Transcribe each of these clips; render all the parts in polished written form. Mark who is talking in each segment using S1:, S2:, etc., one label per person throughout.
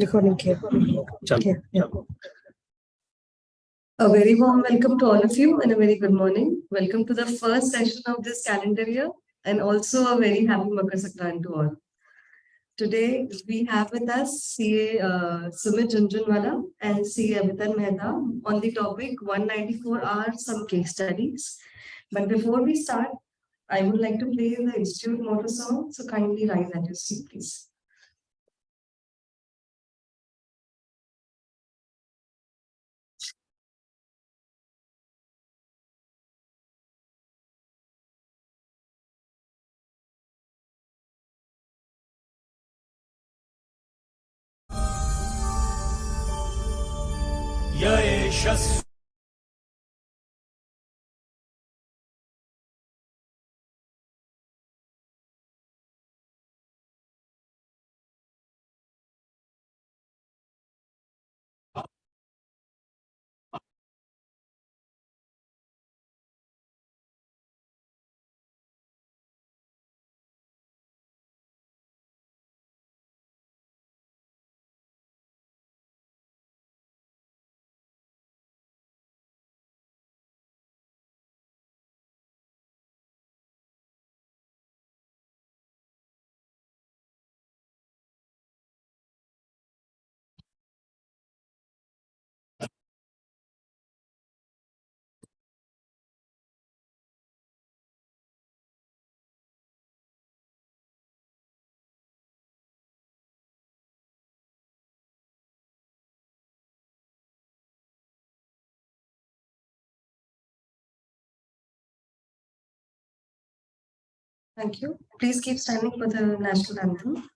S1: Recording here.
S2: Okay,
S1: Yeah. A very warm welcome to all of you and a very good morning. Welcome to the first session of this calendar year and also a very happy Makar Sankranti to all. Today we have with us CA Sumit Jhunjhunwala and CA Abhitan Mehta on the topic 194 hours some case studies. But before we start, I would like to play the Institute motto song, so kindly rise at your seat, please.
S3: Yeshas.
S1: Thank you. Please keep standing for the national anthem.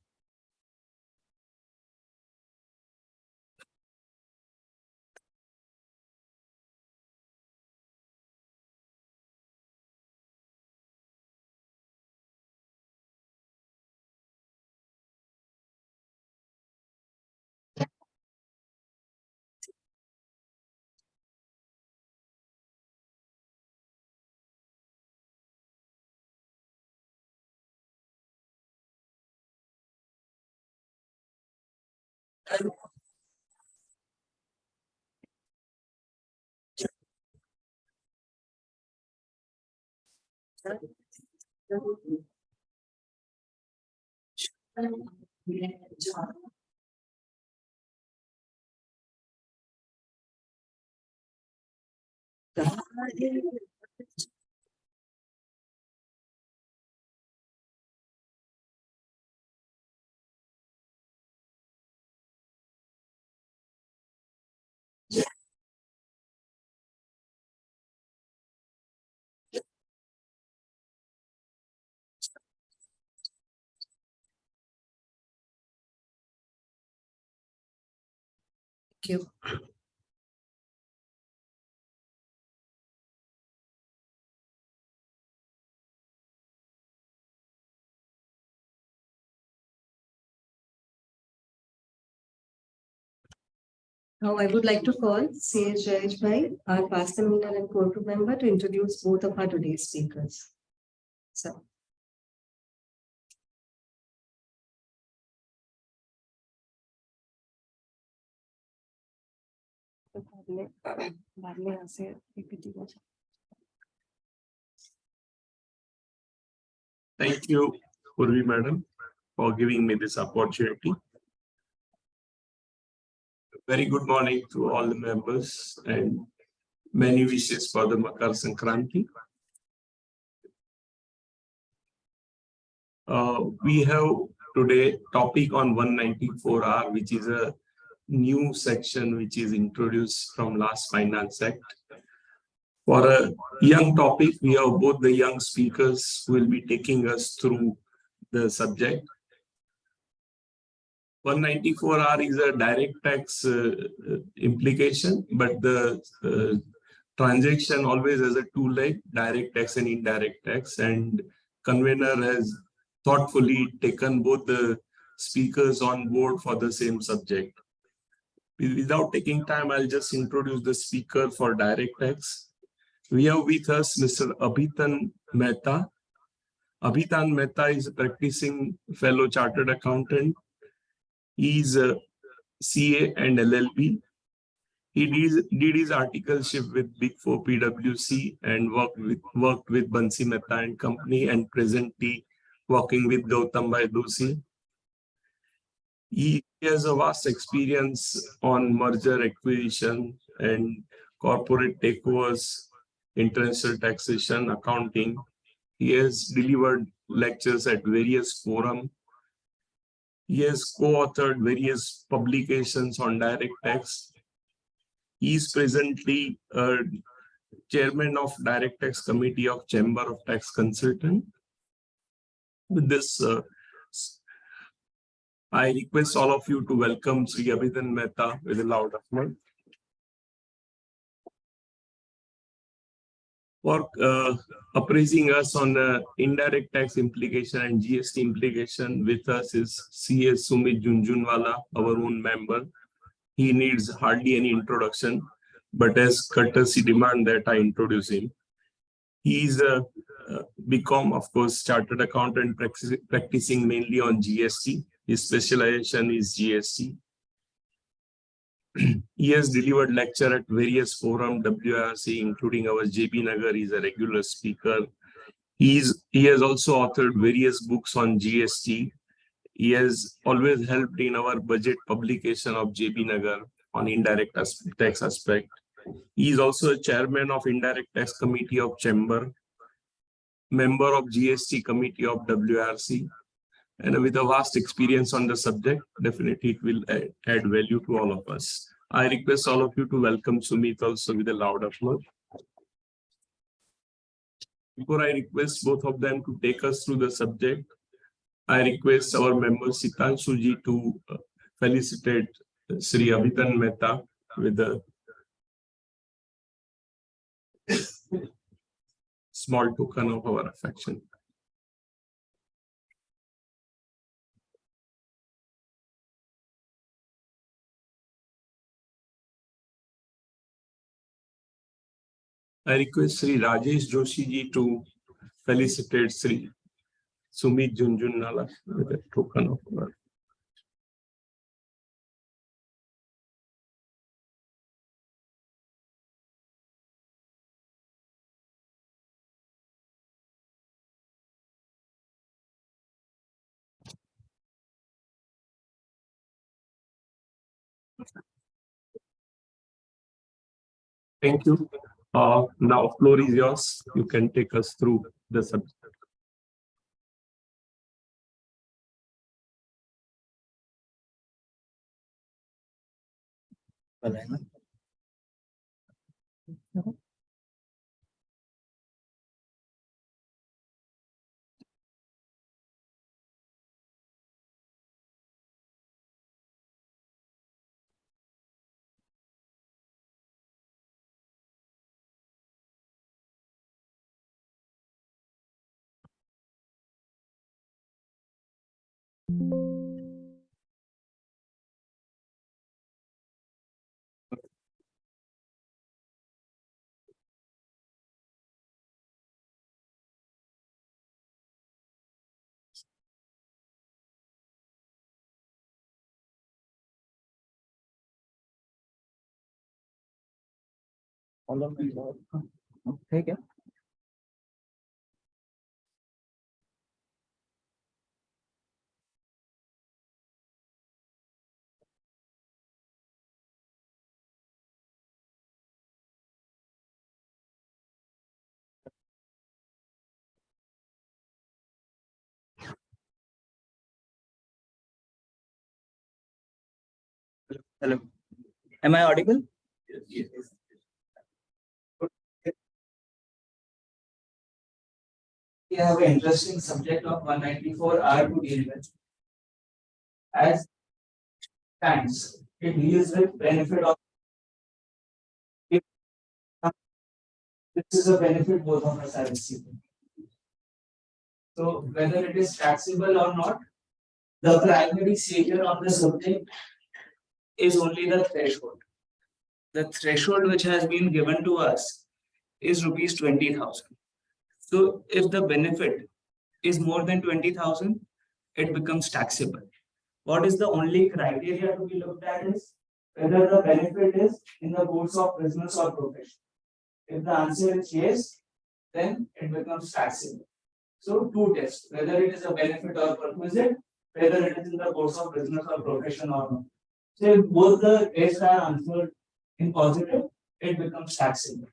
S1: Thank you. Now I would like to call C.H. Jayesh Bhai, our past member and core group member, to introduce both of our today's speakers. So.
S2: Thank you, Purvi Madam, for giving me this opportunity. Very good morning to all the members and many wishes for the Makar Sankranti. We have today topic on 194R, which is a new section which is introduced from last Finance Act. For a young topic, we have both the young speakers who will be taking us through the subject. 194R is a direct tax implication, but the transaction always has a two-leg, direct tax and indirect tax, and convener has thoughtfully taken both the speakers on board for the same subject. Without taking time, I'll just introduce the speaker for direct tax. We have with us Mr. Abhitan Mehta. Abhitan Mehta is a practicing fellow chartered accountant. He is CA and LLB. He did his articleship with Big Four PwC and worked with Bansi Mehta and Company, and presently working with Gautam Bhai Doshi. He has a vast experience on merger acquisition and corporate takeovers, international taxation, accounting. He has delivered lectures at various forums. He has co-authored various publications on direct tax. He is presently chairman of Direct Tax Committee of Chamber of Tax Consultants. With this, I request all of you to welcome Sri Abhitan Mehta with a loud applause. For appraising us on the indirect tax implication and GST implication, with us is CA Sumit Jhunjhunwala, our own member. He needs hardly any introduction, but as courtesy demand that I introduce him. He is a BCom, of course, chartered accountant practicing mainly on GST. His specialization is GST. He has delivered lecture at various forums, WRC, including our JB Nagar. He is a regular speaker. He has also authored various books on GST. He has always helped in our budget publication of JB Nagar on indirect tax aspect. He is also a chairman of Indirect Tax Committee of Chamber, member of GST Committee of WRC, and with a vast experience on the subject, definitely it will add value to all of us. I request all of you to welcome Sumit also with a loud applause. Before I request both of them to take us through the subject, I request our member Sitanshu ji to felicitate Sri Abhitan Mehta with a small token of our affection. I request Sri Rajesh Joshi ji to felicitate Sri Sumit Jhunjhunwala with a token of our. Thank you. Now, floor is yours. You can take us through the subject.
S3: ठीक है. Hello. Am I audible?
S2: Yes.
S3: We have an interesting subject of 194R to deal with. As times, it deals with benefit of. This is a benefit both of us are receiving. So whether it is taxable or not, the primary savior of the subject is only the threshold. The threshold which has been given to us is rupees 20,000. So if the benefit is more than 20,000, it becomes taxable. what is the only criteria to be looked at is whether the benefit is in the course of business or profession. If the answer is yes, then it becomes taxable. So two tests, whether it is a benefit or perquisite, whether it is in the course of business or profession or not. So if both the tests are answered in positive, it becomes taxable.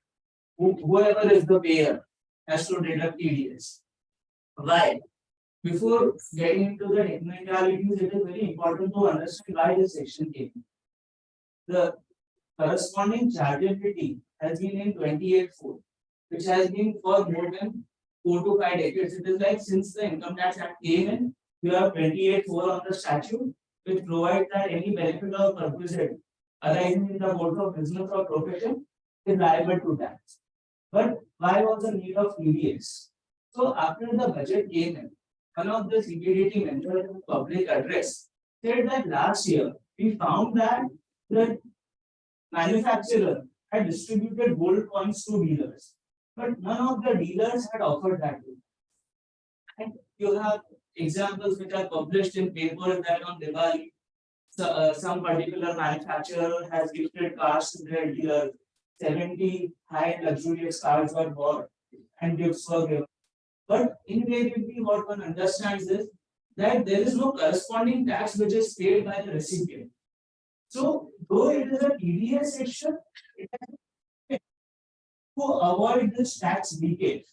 S3: Whoever is the payer has to deduct TDS. Why? Before getting into the technicalities, it is very important to understand why this section came. The corresponding chargeability has been in 28(4), which has been for more than 4 to 5 decades. It is like since the Income Tax Act came in, you have 28(4) on the statute, which provides that any benefit or perquisite arising in the course of business or profession is liable to tax. But why was the need of TDS? So after the budget came in, one of the CBDT members in the public address said that last year we found that the manufacturer had distributed gold coins to dealers, but none of the dealers had offered that. And you have examples which are published in papers that on Diwali, some particular manufacturer has gifted cars to their dealers. 70 high luxurious cars were bought and gifts were given. But invariably, what one understands is that there is no corresponding tax which is paid by the recipient. So, though it is a TDS section, it has to avoid this tax leakage,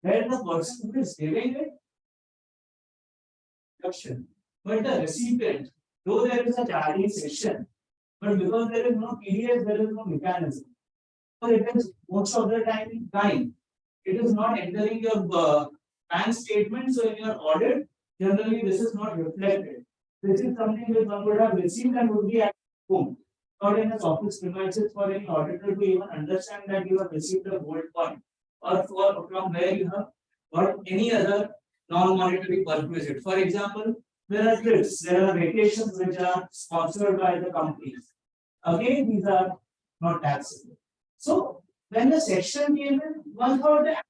S3: where the person who is giving it, but the recipient, though there is a charging section, but because there is no TDS, there is no mechanism. So it is most of the time in time. It is not entering your bank statement. So in your audit, generally this is not reflected. This is something that one would have received and would be at home, not in his office premises for any auditor to even understand that you have received a gold coin or from where you have got any other non-monetary perquisite. For example, there are trips, there are vacations which are sponsored by the companies. Again, these are not taxable. So when the section came in, one thought that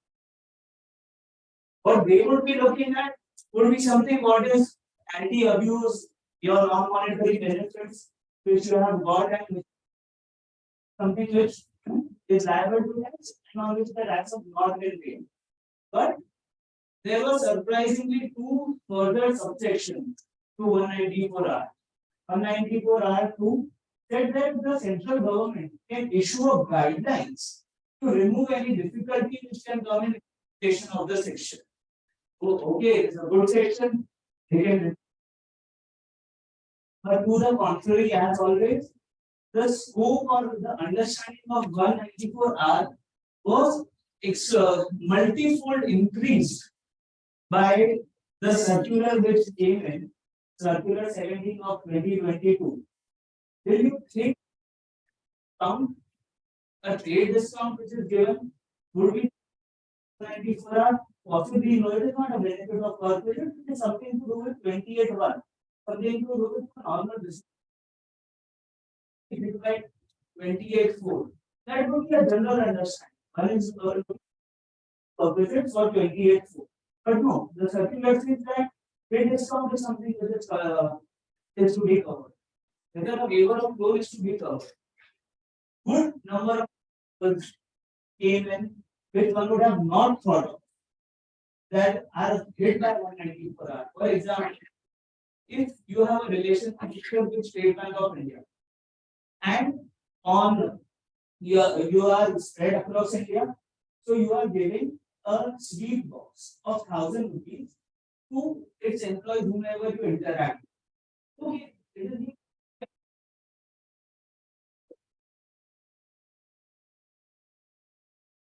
S3: what they would be looking at would be something what is anti-abuse, your non-monetary benefits which you have got, and something which is liable to tax and on which the tax have not been paid. But there were surprisingly two further subsections to 194R. 194R2 said that the central government can issue a guidelines to remove any difficulty which can come in implementation of the section. So, okay, it's a good section. They can, but to the contrary, as always, the scope or the understanding of 194R was multifold increased by the circular which came in, circular 17 of 2022. Will you think a trade discount which is given would be 94R? Possibly, no, it is not a benefit of corporation, it is something to do with 28(1), something to do with normal business. If it is like 28(4), that would be a general understanding. One is corporation for 28(4). But no, the circular says that trade discount is something which is to be covered. Whether a waiver of flow is to be covered. Good number of people came in which one would have not thought of that are hit by 194R. For example, if you have a relationship with State Bank of India and on you are spread across India, so you are giving a sweet box of 1,000 rupees to its employees whomever you interact. Okay, it is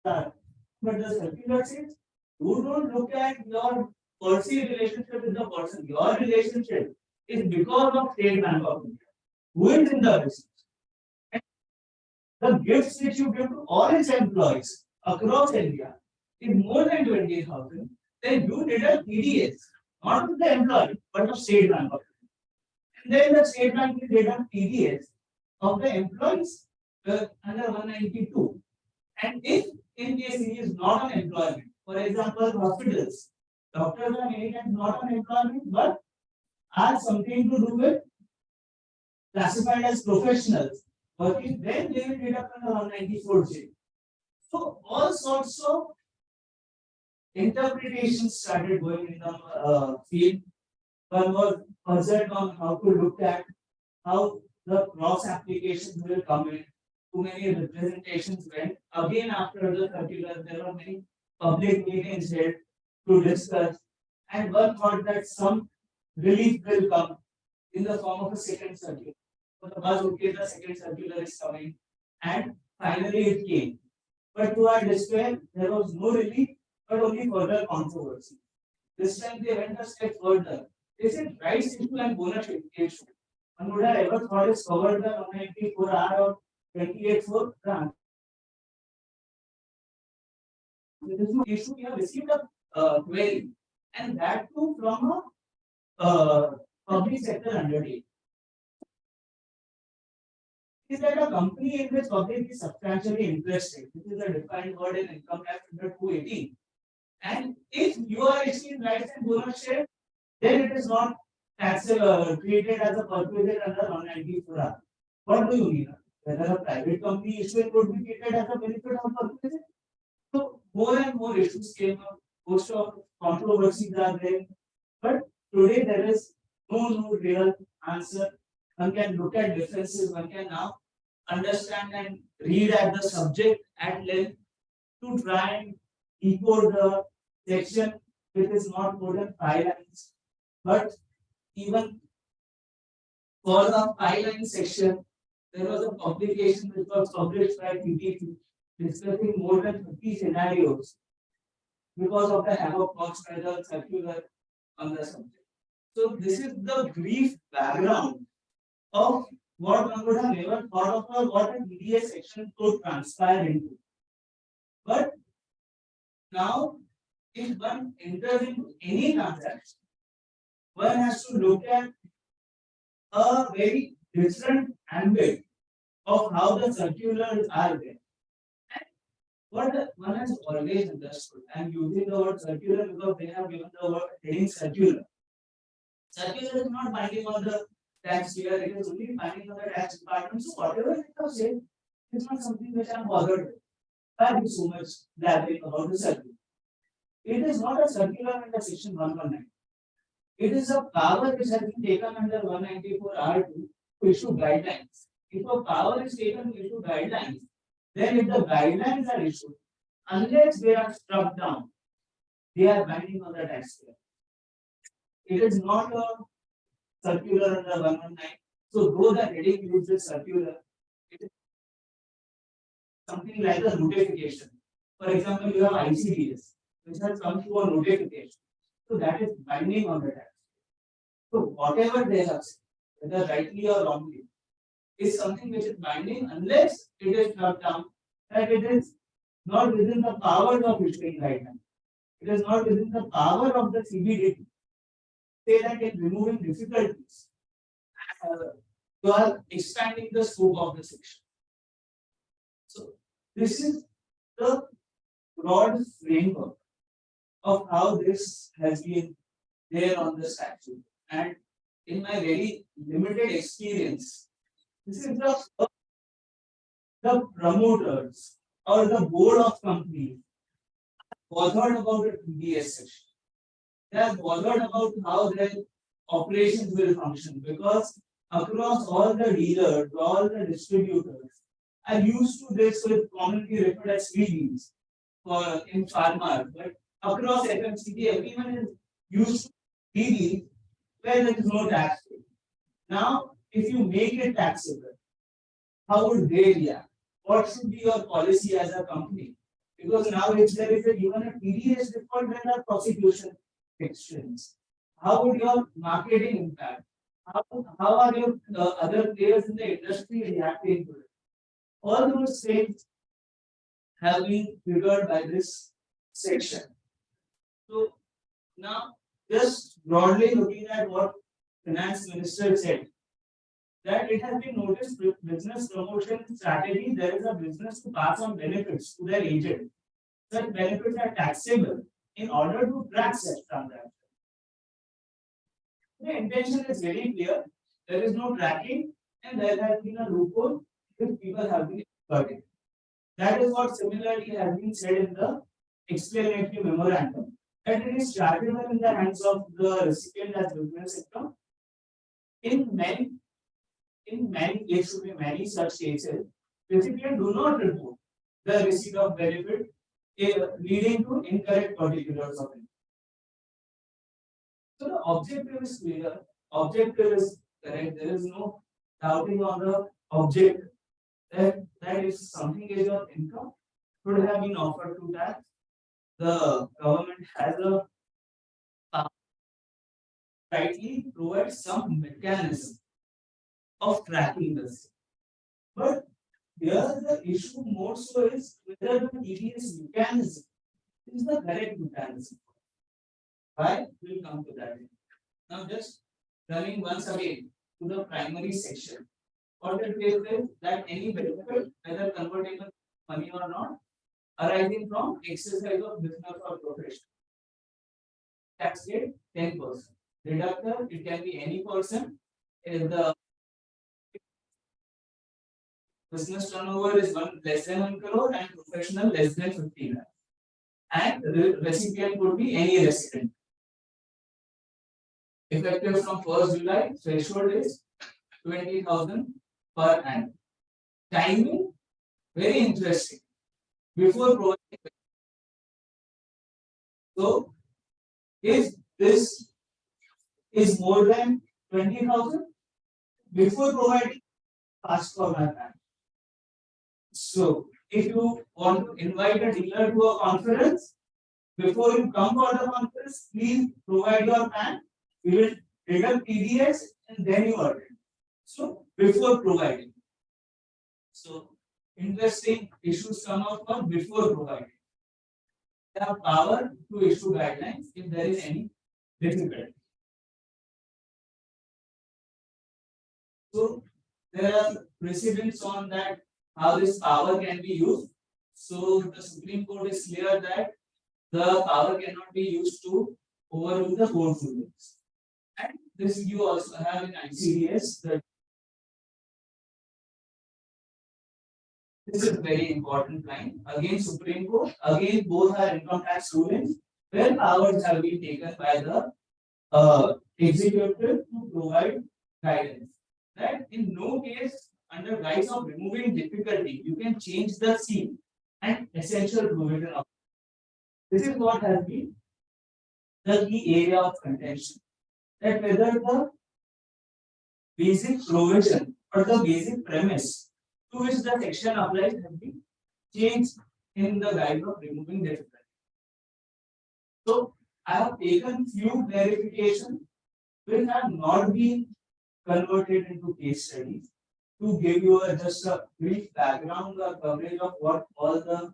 S3: but the circular says you don't look at your perceived relationship with the person. Your relationship is because of State Bank of India. Who is in the business? And the gifts which you give to all its employees across India is more than 20,000. Then you deduct TDS, not of the employee, but of State Bank of India. And then the State Bank will deduct TDS of the employees under 192. And if in case he is not on employment, for example, hospitals, doctors are many times not on employment, but are something to do with classified as professionals working, then they will deduct under 194J. So all sorts of interpretations started going in the field. One was puzzled on how to look at how the cross applications will come in. Too many representations went. Again, after the circular, there were many public meetings held to discuss, and one thought that some relief will come in the form of a second circular. So the buzz, okay, the second circular is coming, and finally it came. But to our despair, there was no relief, but only further controversy. This time they went a step further. They said rights issue and bonus issue. One would have ever thought it's covered the 194R or 28.4 grant. This is no issue. We have received a query, and that too from a public sector undertaking. Is that a company in which public is substantially interested? This is a defined word in income tax under 218. And if you are issuing rights and bonus share, then it is not taxable, treated as a purchase under 194R. What do you mean? Whether a private company issuing would be treated as a benefit of purchase? So more and more issues came up. Most of controversies are there. But today there is no real answer. One can look at differences. One can now understand and read at the subject at length to try and decode the section which is not more than 5 lines. But even for the 5-line section, there was a publication which was published by PTP discussing more than 50 scenarios because of the havoc caused by the circular on the subject. So this is the brief background of what one would have never thought of or what a DDA section could transpire into. But now, if one enters into any transaction, one has to look at a very different ambit of how the circulars are there. And what one has always understood, I am using the word circular because they have given the word heading circular. Circular is not binding on the taxpayer, it is only binding on the tax department. So whatever it has said is not something which I am bothered with. Thank you so much blabbering about the circular. It is not a circular under section 119. It is a power which has been taken under 194R to issue guidelines. If a power is taken to issue guidelines, then if the guidelines are issued, unless they are struck down, they are binding on the taxpayer. It is not a circular under 119. So though the heading uses circular, it is something like a notification. For example, you have ICDS, which has come through a notification. So that is binding on the tax. So whatever they have said, whether rightly or wrongly, is something which is binding unless it is struck down that it is not within the powers of issuing guidelines. It is not within the power of the CBDT. Say that in removing difficulties, you are expanding the scope of the section. So this is the broad framework of how this has been there on the statute. And in my very limited experience, this is the promoters or the board of companies bothered about the TDS section. They are bothered about how their operations will function because across all the dealers, all the distributors are used to this with commonly referred as freebies for in pharma, but across FMCG, everyone is used to freebies where there is no tax. Now, if you make it taxable, how would they react? What should be your policy as a company? Because now, if there is even a TDS default, then the prosecution extends. How would your marketing impact? How are your other players in the industry reacting to it? All those things have been triggered by this section. So now, just broadly looking at what Finance Minister said, that it has been noticed with business promotion strategy, there is a business to pass on benefits to their agent. Such benefits are taxable in order to track such transactions. The intention is very clear. There is no tracking, and there has been a loophole which people have been exploiting. That is what similarly has been said in the explanatory memorandum. That it is chargeable in the hands of the recipient as business sector. In many, there should be many such cases. Recipient do not report the receipt of benefit, leading to incorrect particulars of it. So the objective is clear. Objective is correct. There is no doubting on the object that if something is your income should have been offered to tax. The government has a rightly provide some mechanism of tracking this. But here the issue more so is whether the TDS mechanism is the correct mechanism. Why? We'll come to that. Now just running once again to the primary section. What it says is that any benefit, whether convertible money or not, arising from exercise of business or profession. Tax rate 10%. Deductor, it can be any person. If the business turnover is less than 1 crore and professional less than 50 lakh. And the recipient would be any resident. Effective from 1st July, threshold is 20,000 per annum. Timing, very interesting. Before providing, so if this is more than 20,000, before providing, ask for my PAN. So if you want to invite a dealer to a conference, before you come for the conference, please provide your PAN. We will deduct TDS and then you attend. So before providing. So interesting issues come out for before providing. They have power to issue guidelines if there is any difficulty. So there are precedents on that how this power can be used. So the Supreme Court is clear that the power cannot be used to overrule the court rulings. And this you also have in ICDS. This is a very important line. Again, Supreme Court, again, both are income tax rulings where powers have been taken by the executive to provide guidance. That in no case, under guise of removing difficulty, you can change the scene and essential provision of. This is what has been the key area of contention. That whether the basic provision or the basic premise to which the section applies has been changed in the guise of removing difficulty. So I have taken few clarifications which have not been converted into case studies to give you just a brief background or coverage of what all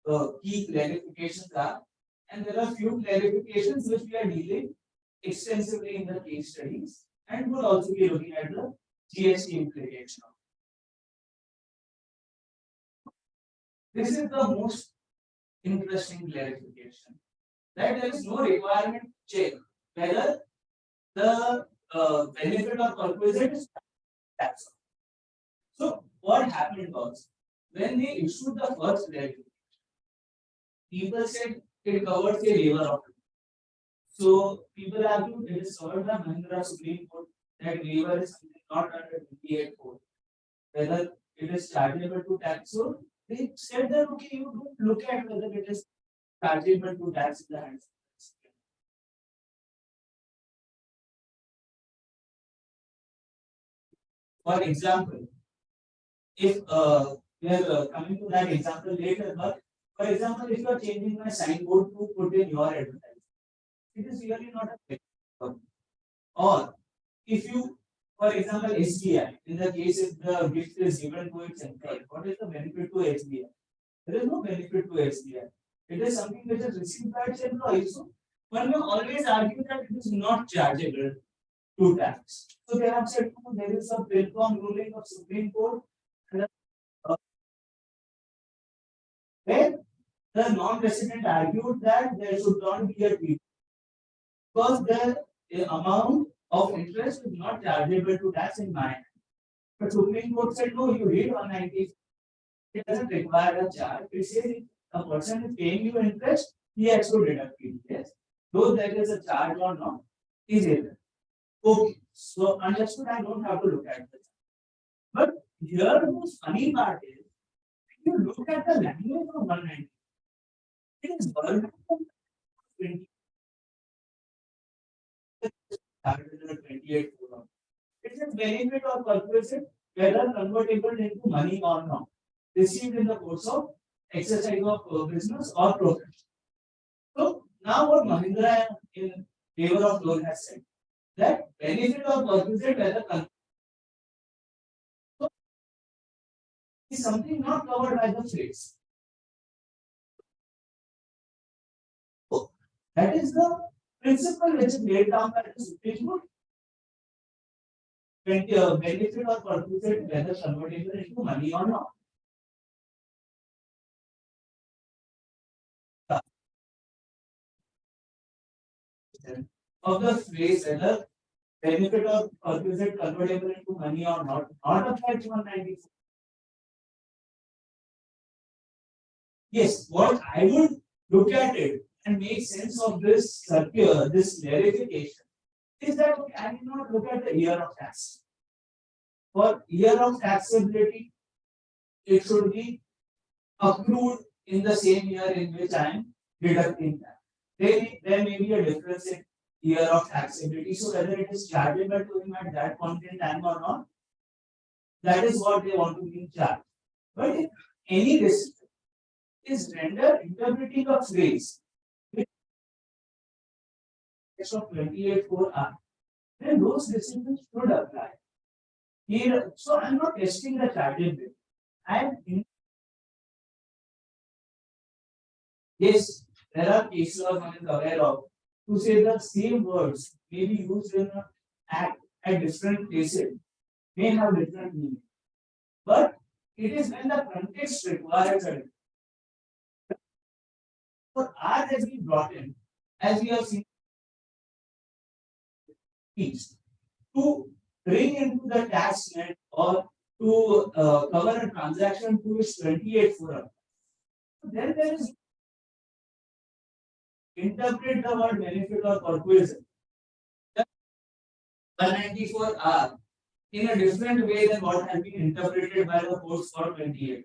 S3: the key clarifications are. And there are few clarifications which we are dealing extensively in the case studies and will also be looking at the GST implication. This is the most interesting clarification that there is no requirement to check whether the benefit or perquisite is taxable. So what happened was when they issued the first clarification, people said it covers a waiver of it. So people argue it is covered by Mahindra Supreme Court that waiver is not under 28 code. Whether it is chargeable to tax. So they said that okay, you don't look at whether it is chargeable to tax in the hands. For example, if we are coming to that example later, but for example, if you are changing my signboard to put in your advertising, it is really not a benefit. Or if you, for example, SBI, in the case if the gift is given to its employee, what is the benefit to SBI? There is no benefit to SBI. It is something which is received by its employee. So one may always argue that it is not chargeable to tax. So they have said there is a Pilcom ruling of Supreme Court where the non-resident argued that there should not be a treaty because the amount of interest is not chargeable to tax in my hand. But Supreme Court said, no, you read 190. It doesn't require a charge. It says if a person is paying you interest, he has to deduct TDS. Though there is a charge or not, is it? Okay. So understood, I don't have to look at this. But here the funny part is, if you look at the language of 190, it is verbal 20. 28. It is benefit or purpose whether convertible into money or not, received in the course of exercise of business or profession. So now what Mahindra in favor of loan has said that benefit or purpose whether is something not covered by the phrase. So that is the principle which is laid down by the Supreme Court. Benefit or purpose whether convertible into money or not. Of the phrase whether benefit or purpose convertible into money or not applied to 194. Yes, what I would look at it and make sense of this circular, this clarification, is that okay, I did not look at the year of tax. For year of taxability, it should be accrued in the same year in which I am deducting that. There may be a difference in year of taxability, so whether it is chargeable to him at that point in time or not, that is what they want to be charged. But if any decision is rendered interpreting a phrase which is of 28(4)(r), then those decisions should apply. Here, so I'm not testing the chargeability. Yes, there are cases one is aware of to say the same words may be used in an act at different places, may have different meaning. But it is when the context requires it. For R has been brought in, as we have seen, to bring into the tax net or to cover a transaction to its 28(4). Then there is interpret the word benefit or purpose 194(r) in a different way than what has been interpreted by the courts for 28.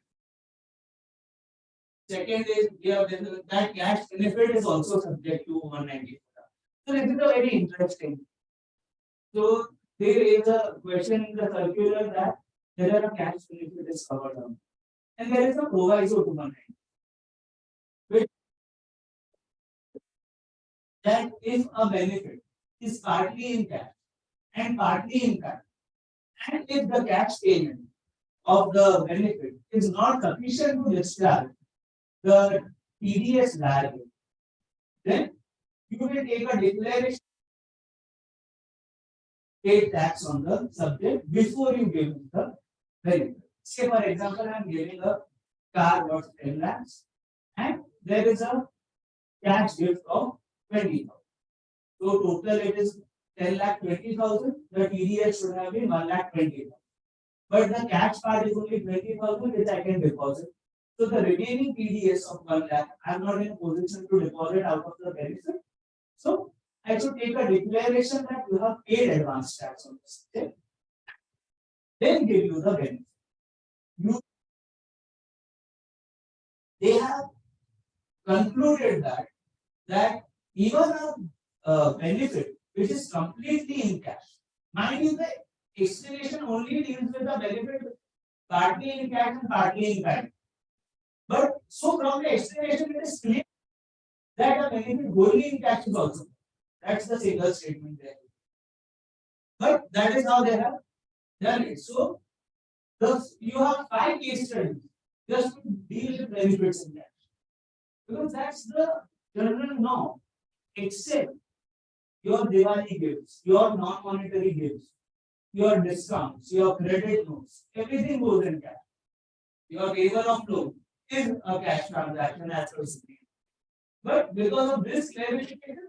S3: Second is we have that cash benefit is also subject to 194. So this is a very interesting. So there is a question in the circular that whether a cash benefit is covered on, and there is a proviso to 190, which that if a benefit is partly in cash and partly in kind, and if the cash payment of the benefit is not sufficient to discharge the TDS liability, then you will take a declaration, pay tax on the subject before you give the benefit. Say for example, I am giving a car worth 10 lakhs and there is a cash gift of 20,000. So total it is 10,20,000. The TDS should have been 1,20,000. But the cash part is only 20,000 which I can deposit. So the remaining TDS of 1 lakh, I am not in a position to deposit out of the benefit. So I should take a declaration that you have paid advance tax on this. Okay? Then give you the benefit. They have concluded that even a benefit which is completely in cash, mind you, the explanation only deals with the benefit partly in cash and partly in kind. But so from the explanation, it is clear that a benefit wholly in cash is also. That's the single statement there. But that is how they have done it. So you have 5 case studies just to deal with benefits in cash. Because that's the general norm. Except your Diwali gifts, your non-monetary gifts, your discounts, your credit notes, everything goes in cash. Your waiver of loan is a cash transaction as per Supreme. But because of this clarification,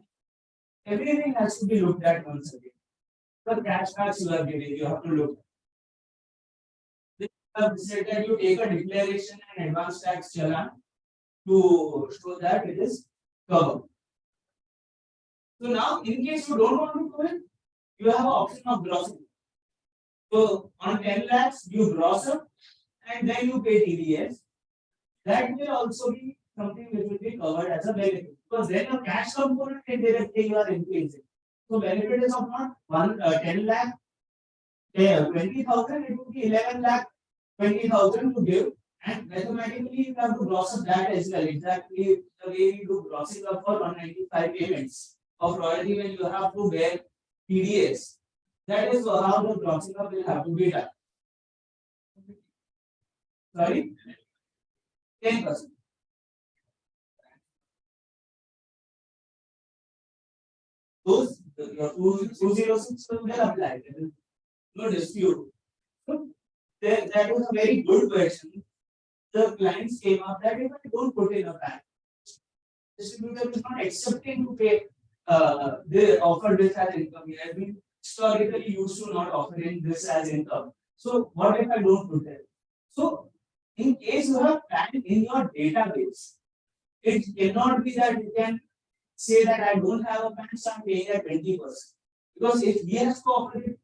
S3: everything has to be looked at once again. The cashbacks you are giving, you have to look. Then you have said that you take a declaration and advance tax challan to show that it is covered. So now, in case you don't want to do it, you have an option of grossing. So on 10 lakhs, you gross up and then you pay TDS. That will also be something which will be covered as a benefit because then a cash component indirectly you are increasing. So benefit is of not 10 lakh, 20,000, it would be 11 lakh 20,000 to give, and mathematically you have to gross up that as well. Exactly the way you do grossing up for 195 payments of royalty when you have to bear TDS. That is how the grossing up will have to be done. Sorry, 10%. Those your 206 will apply. There is no dispute. So that was a very good question. The clients came up that if I don't put in a PAN, distributor is not accepting to pay. They offer this as income. He has been historically used to not offering this as income. So what if I don't put it? So in case you have PAN in your database, it cannot be that you can say that I don't have a PAN, so I'm paying at 20%. Because if he has to offer it,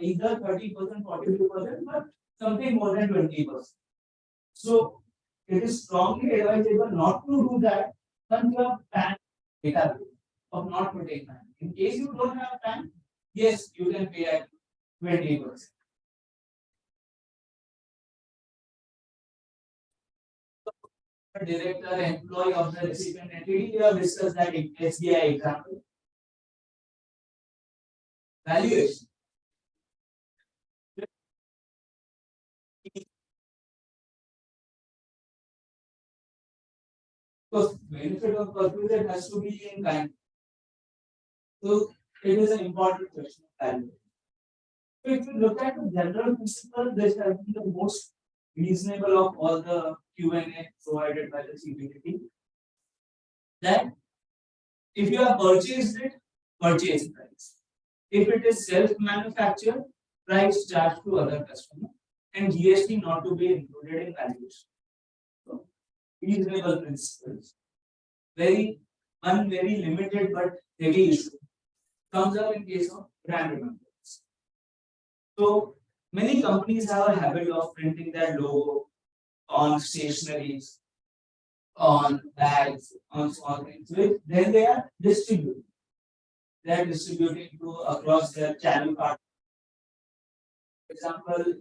S3: either 30%, 42%, but something more than 20%. So it is strongly advisable not to do that once you have PAN database of not putting PAN. In case you don't have PAN, yes, you can pay at 20%. Director, employee of the recipient entity, we have discussed that in SBI example. Valuation. Because benefit of purpose has to be in kind. So it is an important question of value. So if you look at the general principle, this has been the most reasonable of all the Q&A provided by the CBDT. That if you have purchased it, purchase price. If it is self-manufactured, price charged to other customer, and GST not to be included in valuation. So, reasonable principles. Very limited but heavy issue comes up in case of brand remembrance. So many companies have a habit of printing their logo on stationeries, on bags, on small things, which then they are distributing. They are distributing to across their channel partners. For example,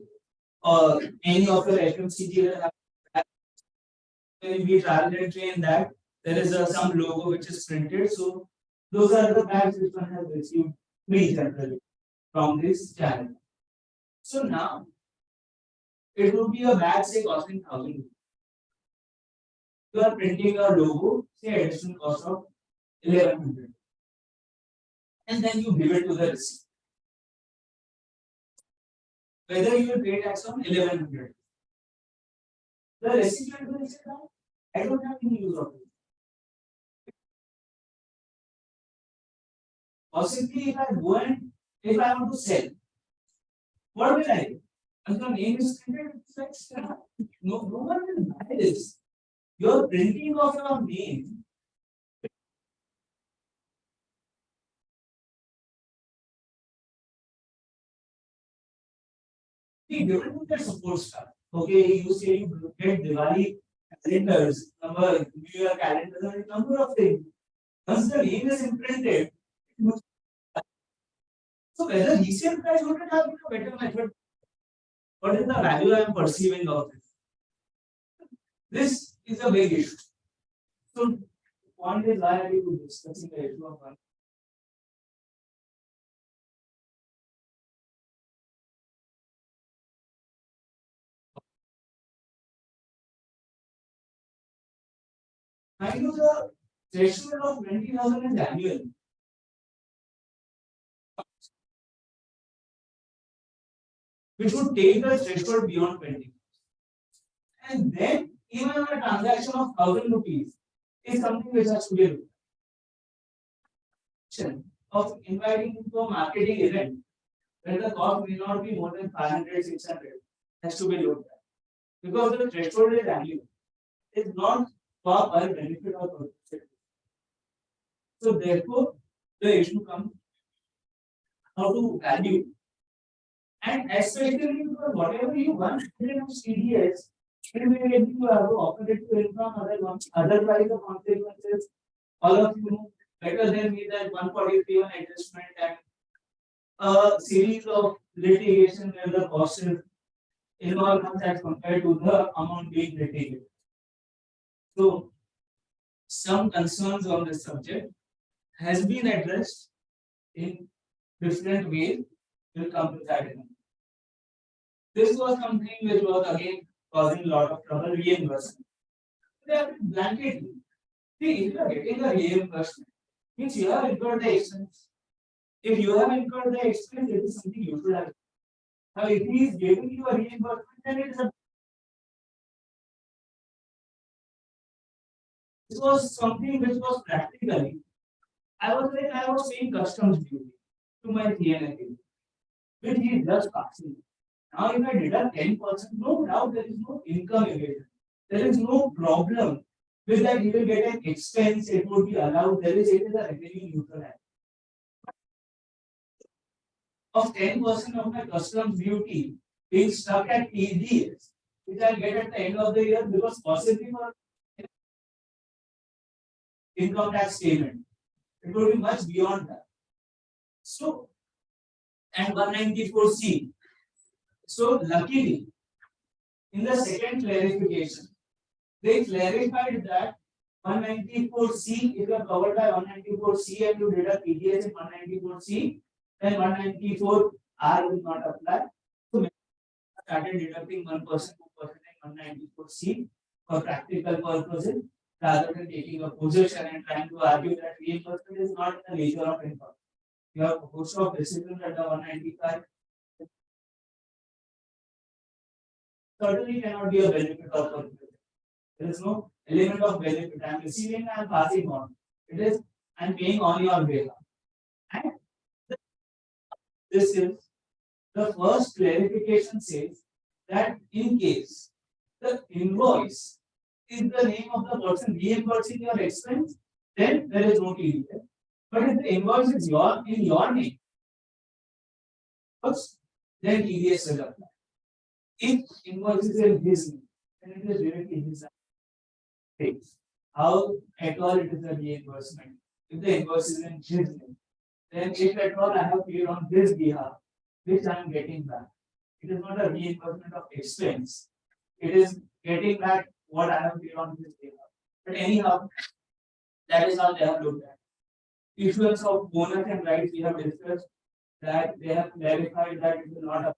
S3: any of your FMCG will have, when we travel and train that there is some logo which is printed. So those are the bags which one has received free generally from this channel. So now it would be a bag say costing 1,000 rupees. You are printing a logo, say additional cost of 1,100, and then you give it to the receipt. Whether you will pay tax on 1,100, the recipient will say that I don't have any use of it. Possibly, if I want to sell, what will I do? And your name is printed, it's like, no one will buy this. Your printing of your name be given to their support staff. Okay, you say you get Diwali calendars, New Year calendars, and a number of things. Once the name is imprinted, so whether resale price would have been a better method. What is the value I am perceiving of this? This is a big issue. So, point is why are you discussing the issue of one? I know the threshold of 20,000 is annual. Which would take the threshold beyond 20. And then, even a transaction of 1,000 rupees is something which has to be looked. of inviting into a marketing event where the cost may not be more than 500, 600 has to be looked at. Because the threshold is value. It's not for our benefit or purpose. So therefore, the issue comes how to value. And especially for whatever you want in CDS, immediately you have to operate to income other ones. Otherwise, the consequences, all of you know better than me that 143 on adjustment and a series of litigation where the cost is enormous as compared to the amount being litigated. So, some concerns on this subject has been addressed in different ways. We'll come to that in a minute. This was something which was again causing a lot of trouble reimbursement. They are blanketly. See, if you are getting a reimbursement, means you have incurred the expense. If you have incurred the expense, it is something you should have. Now, if he is giving you a reimbursement, then it is a. This was something which was practically. I was paying customs duty to my TNA, which he is just passing. Now, if I deduct 10%, no doubt there is no income evasion. There is no problem with that. You will get an expense, it would be allowed. There is a revenue neutral act. Of 10% of my customs duty being stuck at TDS, which I'll get at the end of the year because possibly for income tax payment, it will be much beyond that. So, and 194C. So, luckily, in the second clarification, they clarified that 194C, if you are covered by 194C and you deduct TDS in 194C, then 194R will not apply. So, started deducting 1%, 2% and 194C for practical purposes rather than taking a position and trying to argue that reimbursement is not the nature of income. You have a host of decisions under 195. Certainly cannot be a benefit or purpose. There is no element of benefit. I am receiving, I am passing on. It is, I am paying on your behalf. And this is the first clarification says that in case the invoice is the name of the person reimbursing your expense, then there is no TDS. But if the invoice is in your name, then TDS will apply. If invoice is in his name, then it is directly his name. How at all it is a reimbursement. If the invoice is in his name, then if at all I have paid on his behalf, which I am getting back. It is not a reimbursement of expense. It is getting back what I have paid on his behalf. But anyhow, that is how they have looked at. Issuance of bonus and rights, we have discussed that they have clarified that it will not a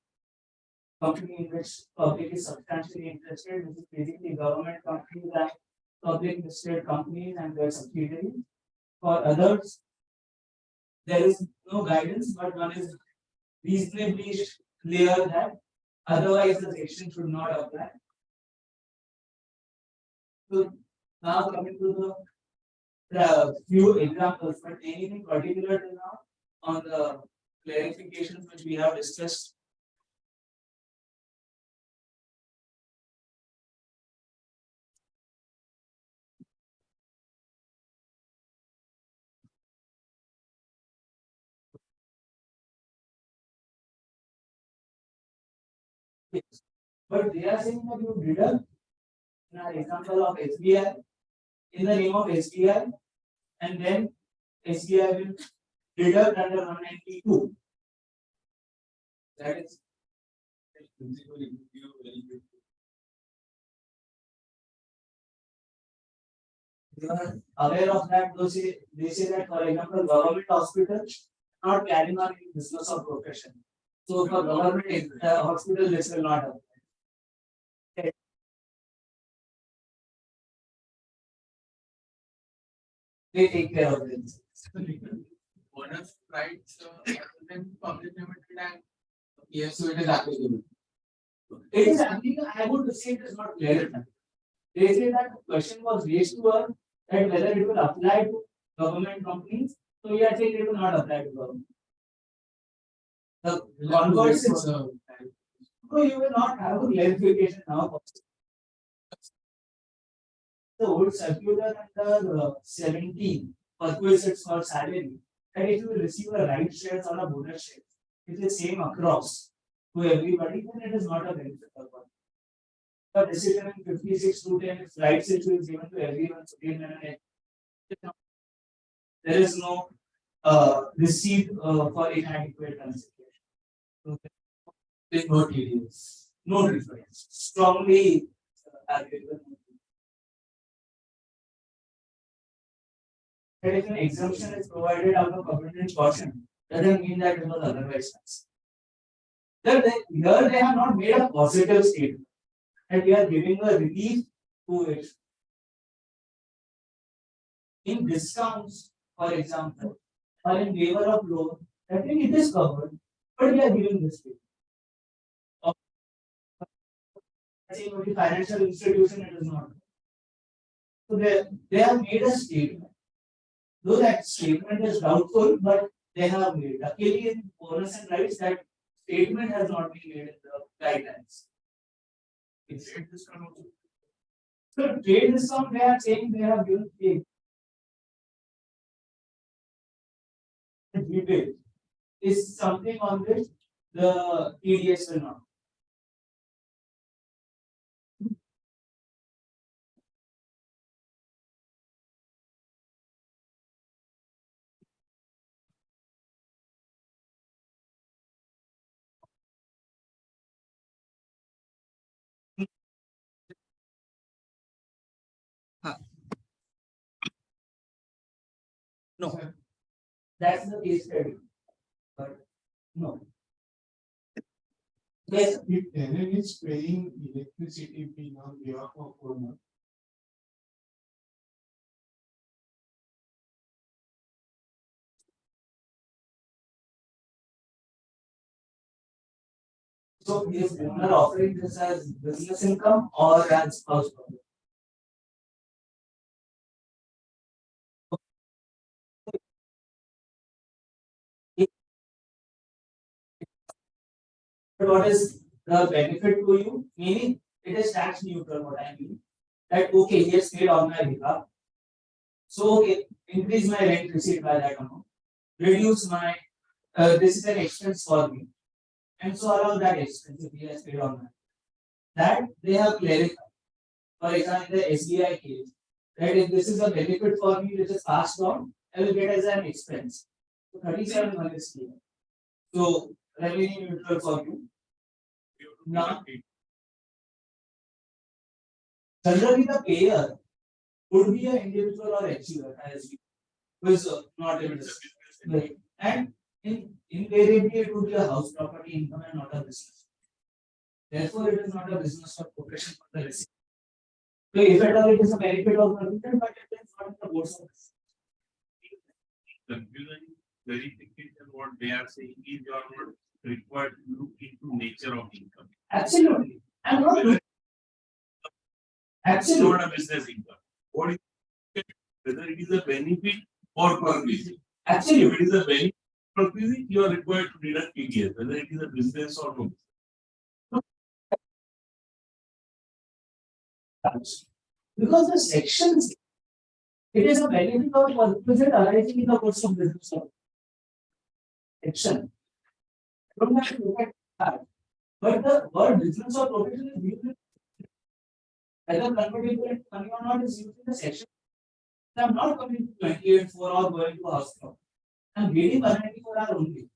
S3: company in which public is substantially interested, which is basically government companies and public listed companies and their subsidiaries. For others, there is no guidance, but one is reasonably clear that otherwise the section should not apply. So now coming to the few examples, but anything particular till now on the clarifications which we have discussed. But they are saying that you deduct in an example of SBI in the name of SBI and then SBI will deduct under 192. That is you are aware of that. They say that for example government hospitals not carrying on in business or profession. So for government hospital this will not apply. They take care of this.
S4: Bonus rights then public limited and yes, so it is applicable.
S3: It is applicable. I would say it is not clarified. They say that the question was raised to us that whether it will apply to government companies So you are saying it will not apply to government. The converse is so you will not have a clarification now. The old circular under 17 perquisites for salary, and if you will receive a right shares or a bonus share, it is same across to everybody, then it is not a benefit of one. The decision in 56 to 10 if rights issue is given to everyone, so there is no receipt for inadequate consideration. So there is no TDS, no difference. Strongly arguable. That if an exemption is provided out of abundant caution, doesn't mean that it was otherwise done. Here they have not made a positive statement, and we are giving a relief to it. In discounts, for example, or in waiver of loan, I think it is covered, but we are giving this statement. Saying only financial institution, it is not. So they have made a statement. Though that statement is doubtful, but they have made. Luckily, in bonus and rights, that statement has not been made in the guidelines. So trade discount, they are saying they have given trade. Rebate is something on which the TDS will not. No, that's the case study. But no. Yes,
S5: If tenant is paying electricity bill on behalf of owner,
S3: so is owner offering this as business income or as house profit? But what is the benefit to you? Meaning it is tax neutral, what I mean. That okay, he has paid on my behalf. So okay, increase my rent receipt by that amount. Reduce my this is an expense for me. And so allow that expense if he has paid on my. That they have clarified. For example, in the SBI case, that if this is a benefit for me which is passed on, I will get as an expense. So 37 months is clear. So revenue neutral for you. Now, generally the payer would be an individual or HUF as you who is not able to right. And invariably it would be a house property income and not a business. Therefore, it is not a business or profession for the receipt. So if at all it is a benefit of the resident, but it is not in the board's office.
S6: Confusion verification what they are saying is you are not required to look into nature of income.
S3: Absolutely. I'm not
S6: It's
S3: absolutely.
S6: not a business income. What is whether it is a benefit or perquisite. If
S3: Absolutely.
S6: it is a benefit or perquisite, you are required to deduct TDS, whether it is a business or no.
S3: Because the sections, it is a benefit or perquisite arising in the course of business. Section. I don't have to look at that. But the word business or profession is used in whether convertible into money or not is used in the section. I'm not coming to 28 for or going to house club. I'm reading 194 hour only.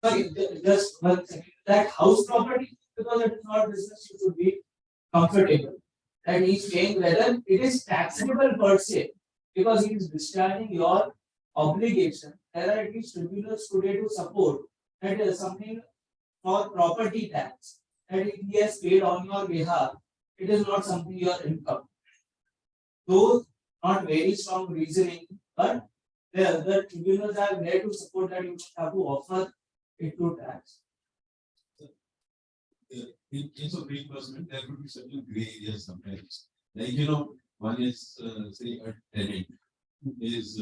S3: Sorry, just 1 second. That house property, because it is not business, you should be comfortable. That he's saying whether it is taxable per se, because he is discharging your obligation, whether it is tribunals today to support that is something for property tax, that if he has paid on your behalf, it is not something your income. Those not very strong reasoning, but the tribunals are there to support that you have to offer it to tax.
S6: in case of reimbursement, there could be certain gray areas sometimes. Like, one is, say, a tenant is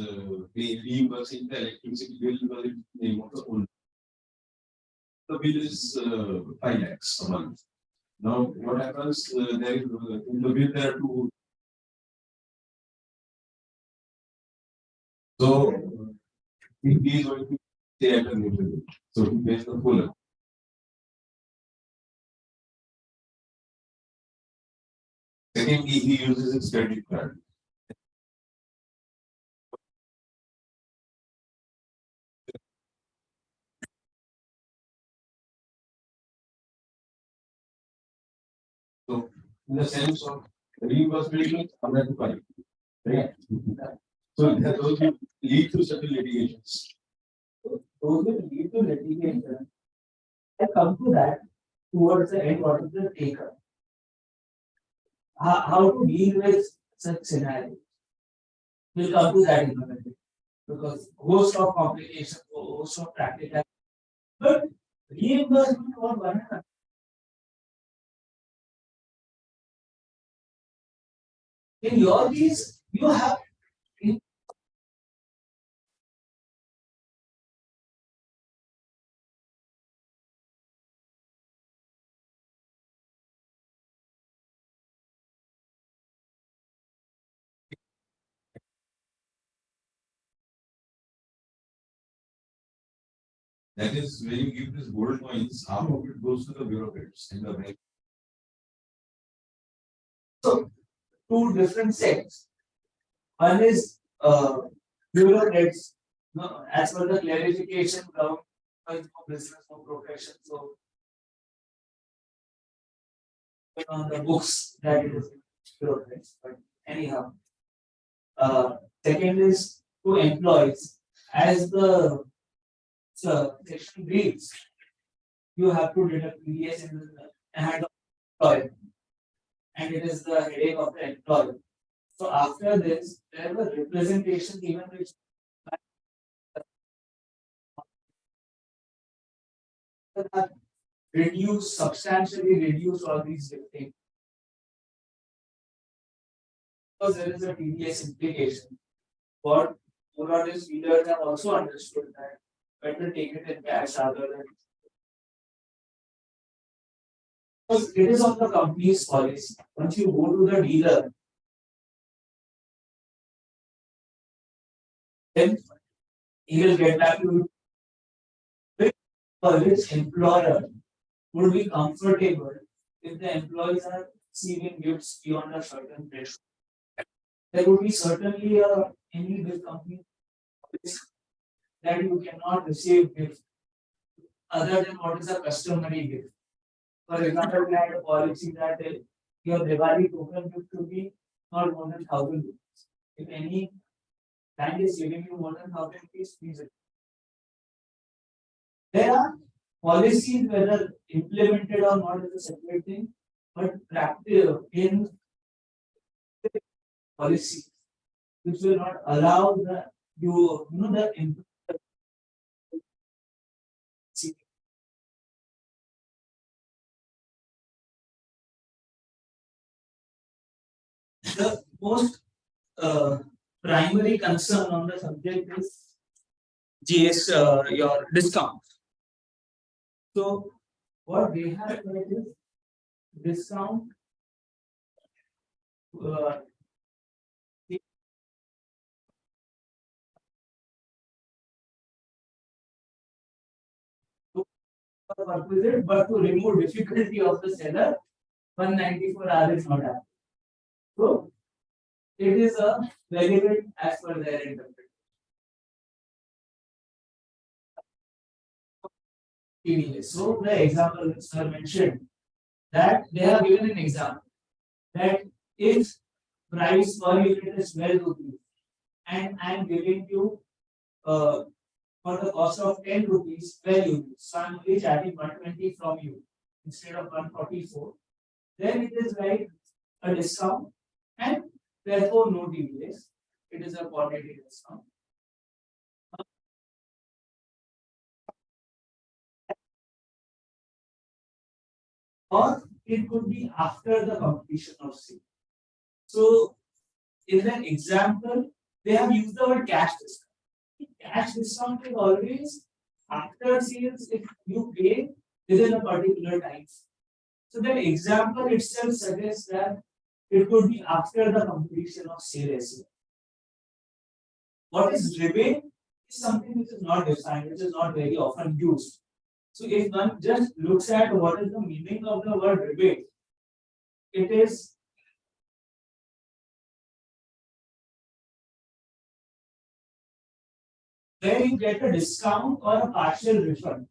S6: reimbursing the electricity bill because it's the name of the owner. The bill is 5 lakhs a month. Now, what happens, there is, in the bill, there are two. So, if he is going to stay at a neutral bill, so he pays the full. Secondly, he uses his credit card. So, in the sense of reimbursement, under the five, right? So, those will lead to certain litigations.
S3: Those will lead to litigation. I come to that towards the end, what is the taker? How to deal with such scenarios? We'll come to that in a minute. Because host of complications, host of practical. But reimbursement or one in your case, you have
S6: That is when you give this gold coins, half of it goes to the bureaucrats in the bank.
S3: two different sets. One is bureaucrats, no, as per the clarification government for business for profession. So on the books that it is bureaucrats, but anyhow. Second is to employees. As the section reads, you have to deduct PDS in the hand of employer, and it is the headache of the employer. So after this, there were representations even which have reduced, substantially reduced all these things. Because there is a TDS implication. What overall is leaders have also understood that better take it in cash rather than because it is on the company's policy. Once you go to the dealer, then he will get back to you. For which employer would be comfortable if the employees are receiving gifts beyond a certain threshold. There would be certainly any big company that you cannot receive gifts other than what is a customary gift. For example, we had a policy that your Diwali token gift should be not more than 1,000 rupees. If any bank is giving you more than 1,000 rupees, please. There are policies, whether implemented or not, is a separate thing, but practice in policy, which will not allow the the most primary concern on the subject is GS, your discount. So what we have is discount. But to remove difficulty of the seller, 194 hours is not happening. So it is a relevant as per their interpretation. So the example which sir mentioned that they have given an example that if price per unit is 12 rupees and I am giving you for the cost of 10 rupees 12 units, so I am only charging 120 from you instead of 144, then it is like a discount and therefore no delays. It is a quantity discount. or it could be after the completion of sale. So in the example, they have used the word cash discount. Cash discount is always after sales if you pay within a particular time. So that example itself suggests that it could be after the completion of sale as well. What is rebate is something which is not defined, which is not very often used. So if one just looks at what is the meaning of the word rebate, it is where you get a discount or a partial refund.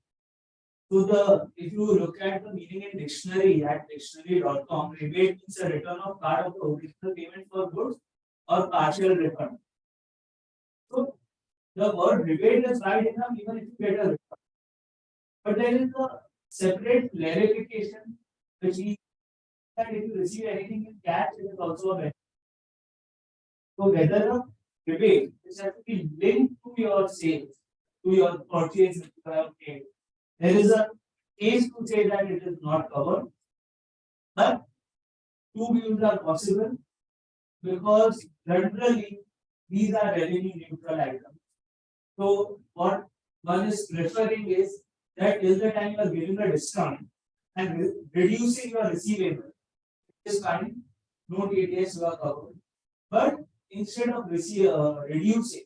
S3: So if you look at the meaning in dictionary at dictionary.com, rebate means a return of part of the original payment for goods or partial refund. So the word rebate is right enough even if you get a refund. But there is a separate clarification which means that if you receive anything in cash, it is also a benefit. So whether a rebate which has to be linked to your sales, to your purchase which you have made, there is a case to say that it is not covered, but two views are possible because generally these are revenue neutral items. So what one is preferring is that till the time you are giving a discount and reducing your receivable, it is fine, no TDS you are covered. But instead of reducing,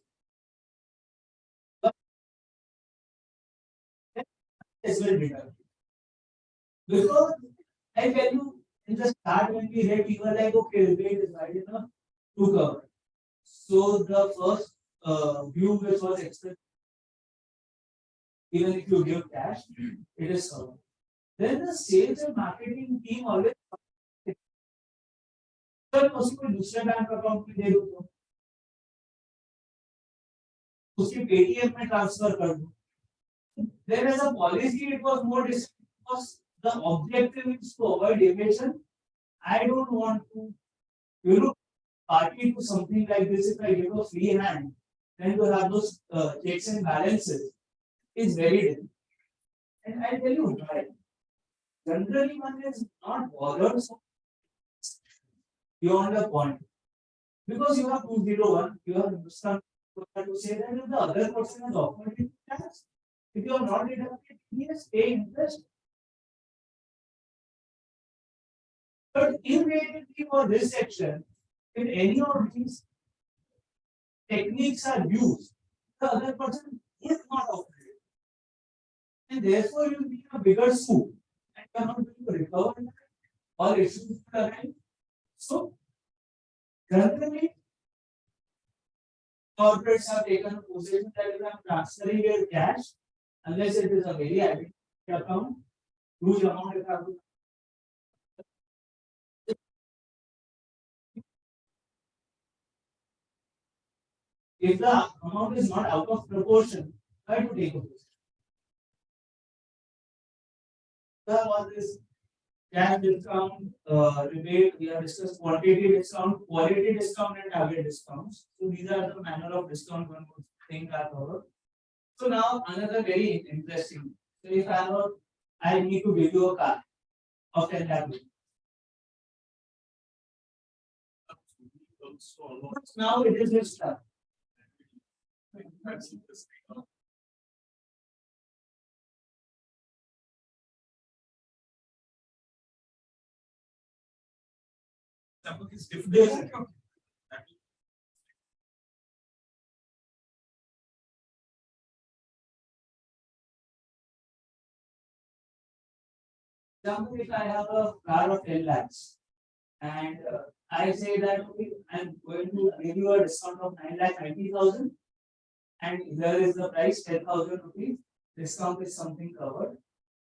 S3: as well deducted. Because I tell you, in the start when we read, we were like, okay, rebate is wide enough to cover. So the first view which was expected, even if you give cash, it is covered. Then the sales and marketing team always उसको दूसरे bank account में दे दो तो उसके Paytm में transfer कर दो. There is a policy, it was more because the objective is to avoid evasion. I don't want to, party to something like this. If I give a free hand, then to have those checks and balances is very difficult. And I tell you why. Generally, one is not bothered beyond a point. Because you have 201, you have understand to say that if the other person has offered you tax, if you are not deducted, yes, pay interest. But invariably for this section, if any of these techniques are used, the other person is not offered. And therefore you will be a bigger suit and you are not going to recover or issues arise. So generally, corporates have taken a position that if I am transferring your cash, unless it is a very identity account, huge amount if I have to. If the amount is not out of proportion, try to take a position. What is cash discount, rebate? We have discussed quantity discount, quality discount, and target discounts. So these are the manner of discount one would think are covered. So now another very interesting. So if I need to give you a car of 10 lakh. Now it is this stuff.
S2: Is different.
S3: Example, if I have a car of 10 lakhs and I say that okay, I'm going to give you a discount of 9,90,000 and here is the price 10,000 rupees. Discount is something covered.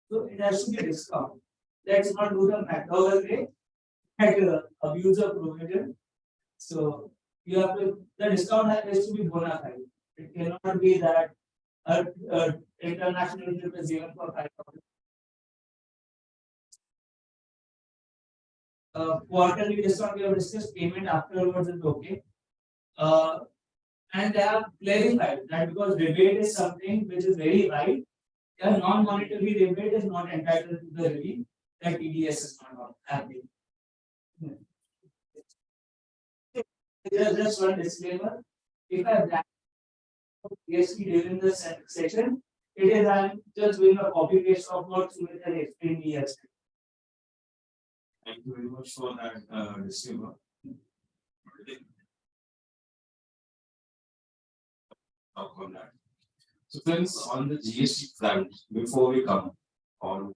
S3: So it has to be a discount. Let's not do the McDowell way and abuse of provision. So you have to, the discount has to be bona fide. It cannot be that international trip is given for 5,000. Quarterly discount we have discussed, payment afterwards is okay. And they have clarified that because rebate is something which is very wide, a non-monetary rebate is not entitled to the rebate. that TDS is not happening. Just one disclaimer. If I black PSP during the session, it is I'm just doing a copy paste of what Sumit has explained yesterday.
S6: Thank you very much for that disclaimer. Talk on that. So friends, on the GST front, before we come on,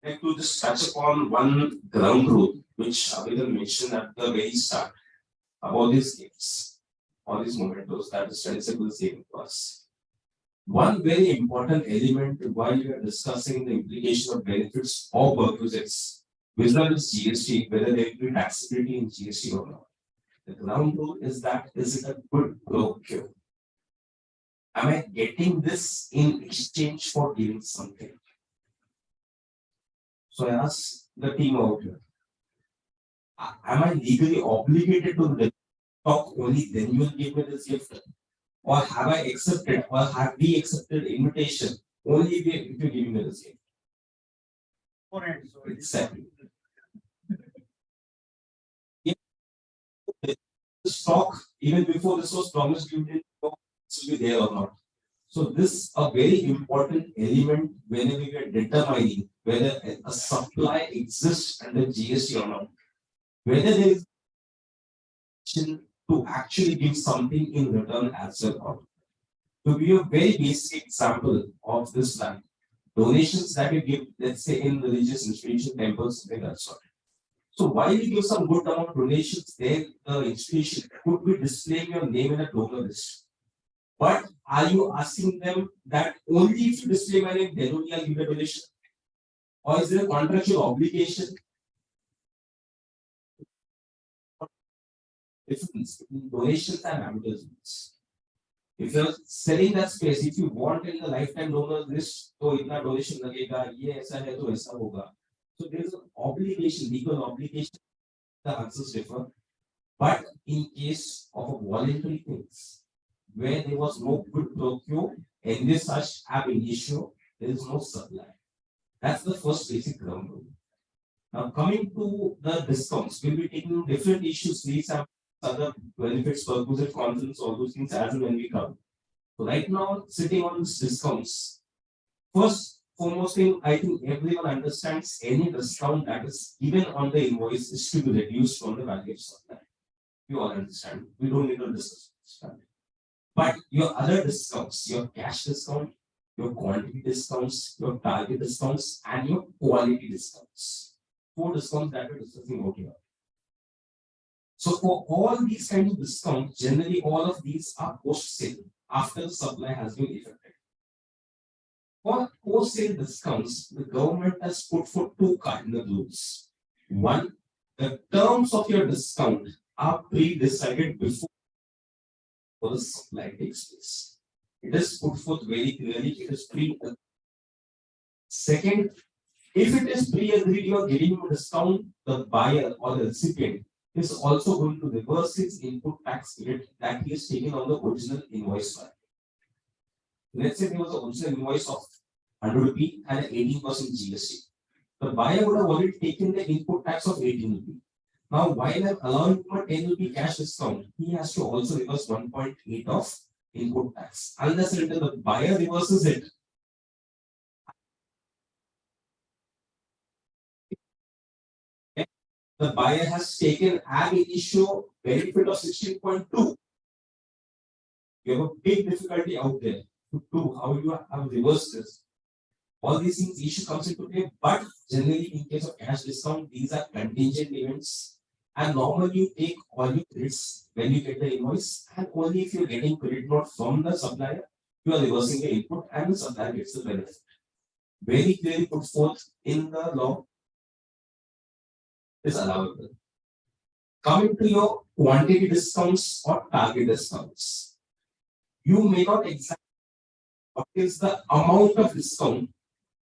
S6: I'd like to just touch upon one ground rule which Abhitan mentioned at the very start about these games, all these mementos that is sensible saving to us. One very important element while we are discussing the implication of benefits or perquisites, whether it's GST, whether there will be taxability in GST or not. The ground rule is that is it a good procure? Am I getting this in exchange for giving something? So I ask the team out here. Am I legally obligated to talk only then you will give me this gift? Or have I accepted or have we accepted invitation only if you give me this gift? Exactly. The stock, even before this was promised, you didn't know it will be there or not. So this is a very important element whenever we are determining whether a supply exists under GST or not. Whether there is to actually give something in return as well. To give a very basic example of this line, donations that you give, let's say in religious institution, temples, something that sort. So while you give some good amount of donations, then the institution could be displaying your name in a donor list. But are you asking them that only if you display my name, then only I'll give a donation? Or is there a contractual obligation? Difference between donations and advertisements. If you're selling that space, if you want in the lifetime donor list, तो इतना donation लगेगा, ये ऐसा है तो ऐसा होगा. So there is an obligation, legal obligation. The answers differ. But in case of a voluntary things, where there was no good procure, and this such ab initio, there is no supply. That's the first basic ground rule. Now coming to the discounts, we'll be taking different issues. These have other benefits, purposes, confidence, all those things as and when we come. So right now, sitting on these discounts, first foremost thing, I think everyone understands any discount that is given on the invoice is to be reduced from the value of supply. You all understand. We don't need to discuss this. But your other discounts, your cash discount, your quantity discounts, your target discounts, and your quality discounts. 4 discounts that we're discussing over here. So for all these kind of discounts, generally all of these are post-sale after the supply has been effected. For post-sale discounts, the government has put for 2 cardinal rules. One, the terms of your discount are pre-decided before the supply takes place. It is put forth very clearly, it is pre-agreed. Second, if it is pre-agreed, you are giving a discount, the buyer or the recipient is also going to reverse his input tax credit that he has taken on the original invoice value. Let's say there was an original invoice of 100 rupee and an 18% GST. The buyer would have already taken the input tax of 18 rupee. Now, while I'm allowing him a 10 rupee cash discount, he has to also reverse 1.8 of input tax. Unless the buyer reverses it, the buyer has taken ab initio benefit of 16.2. You have a big difficulty out there to do how you have reversed this. All these things issue comes into play, but generally in case of cash discount, these are contingent events. And normally you take all your credits when you get the invoice, and only if you're getting credit note from the supplier, you are reversing the input and the supplier gets the benefit. Very clearly put forth in the law is allowable. Coming to your quantity discounts or target discounts, you may not exactly what is the amount of discount,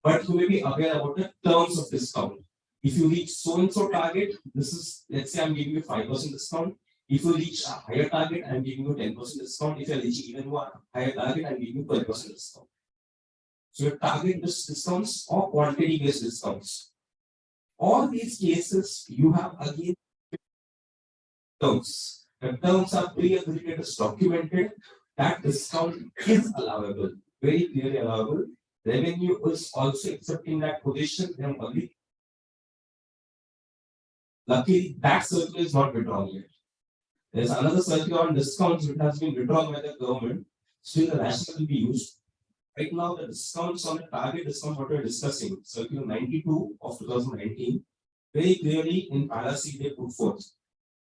S6: but you may be aware about the terms of discount. If you reach so and so target, this is, let's say I'm giving you 5% discount. If you reach a higher target, I'm giving you 10% discount. If you're reaching even more higher target, I'm giving you 12% discount.
S3: So you target discounts or quantity based discounts. All these cases you have again terms. The terms are pre-agreed, it is documented. That discount is allowable, very clearly allowable. Revenue is also accepting that position and only. Luckily, that circular is not withdrawn yet. There's another circular on discounts which has been withdrawn by the government. Still, the rationale will be used. Right now, the discounts on the target discount what we are discussing, circular 92 of 2019, very clearly in policy they put forth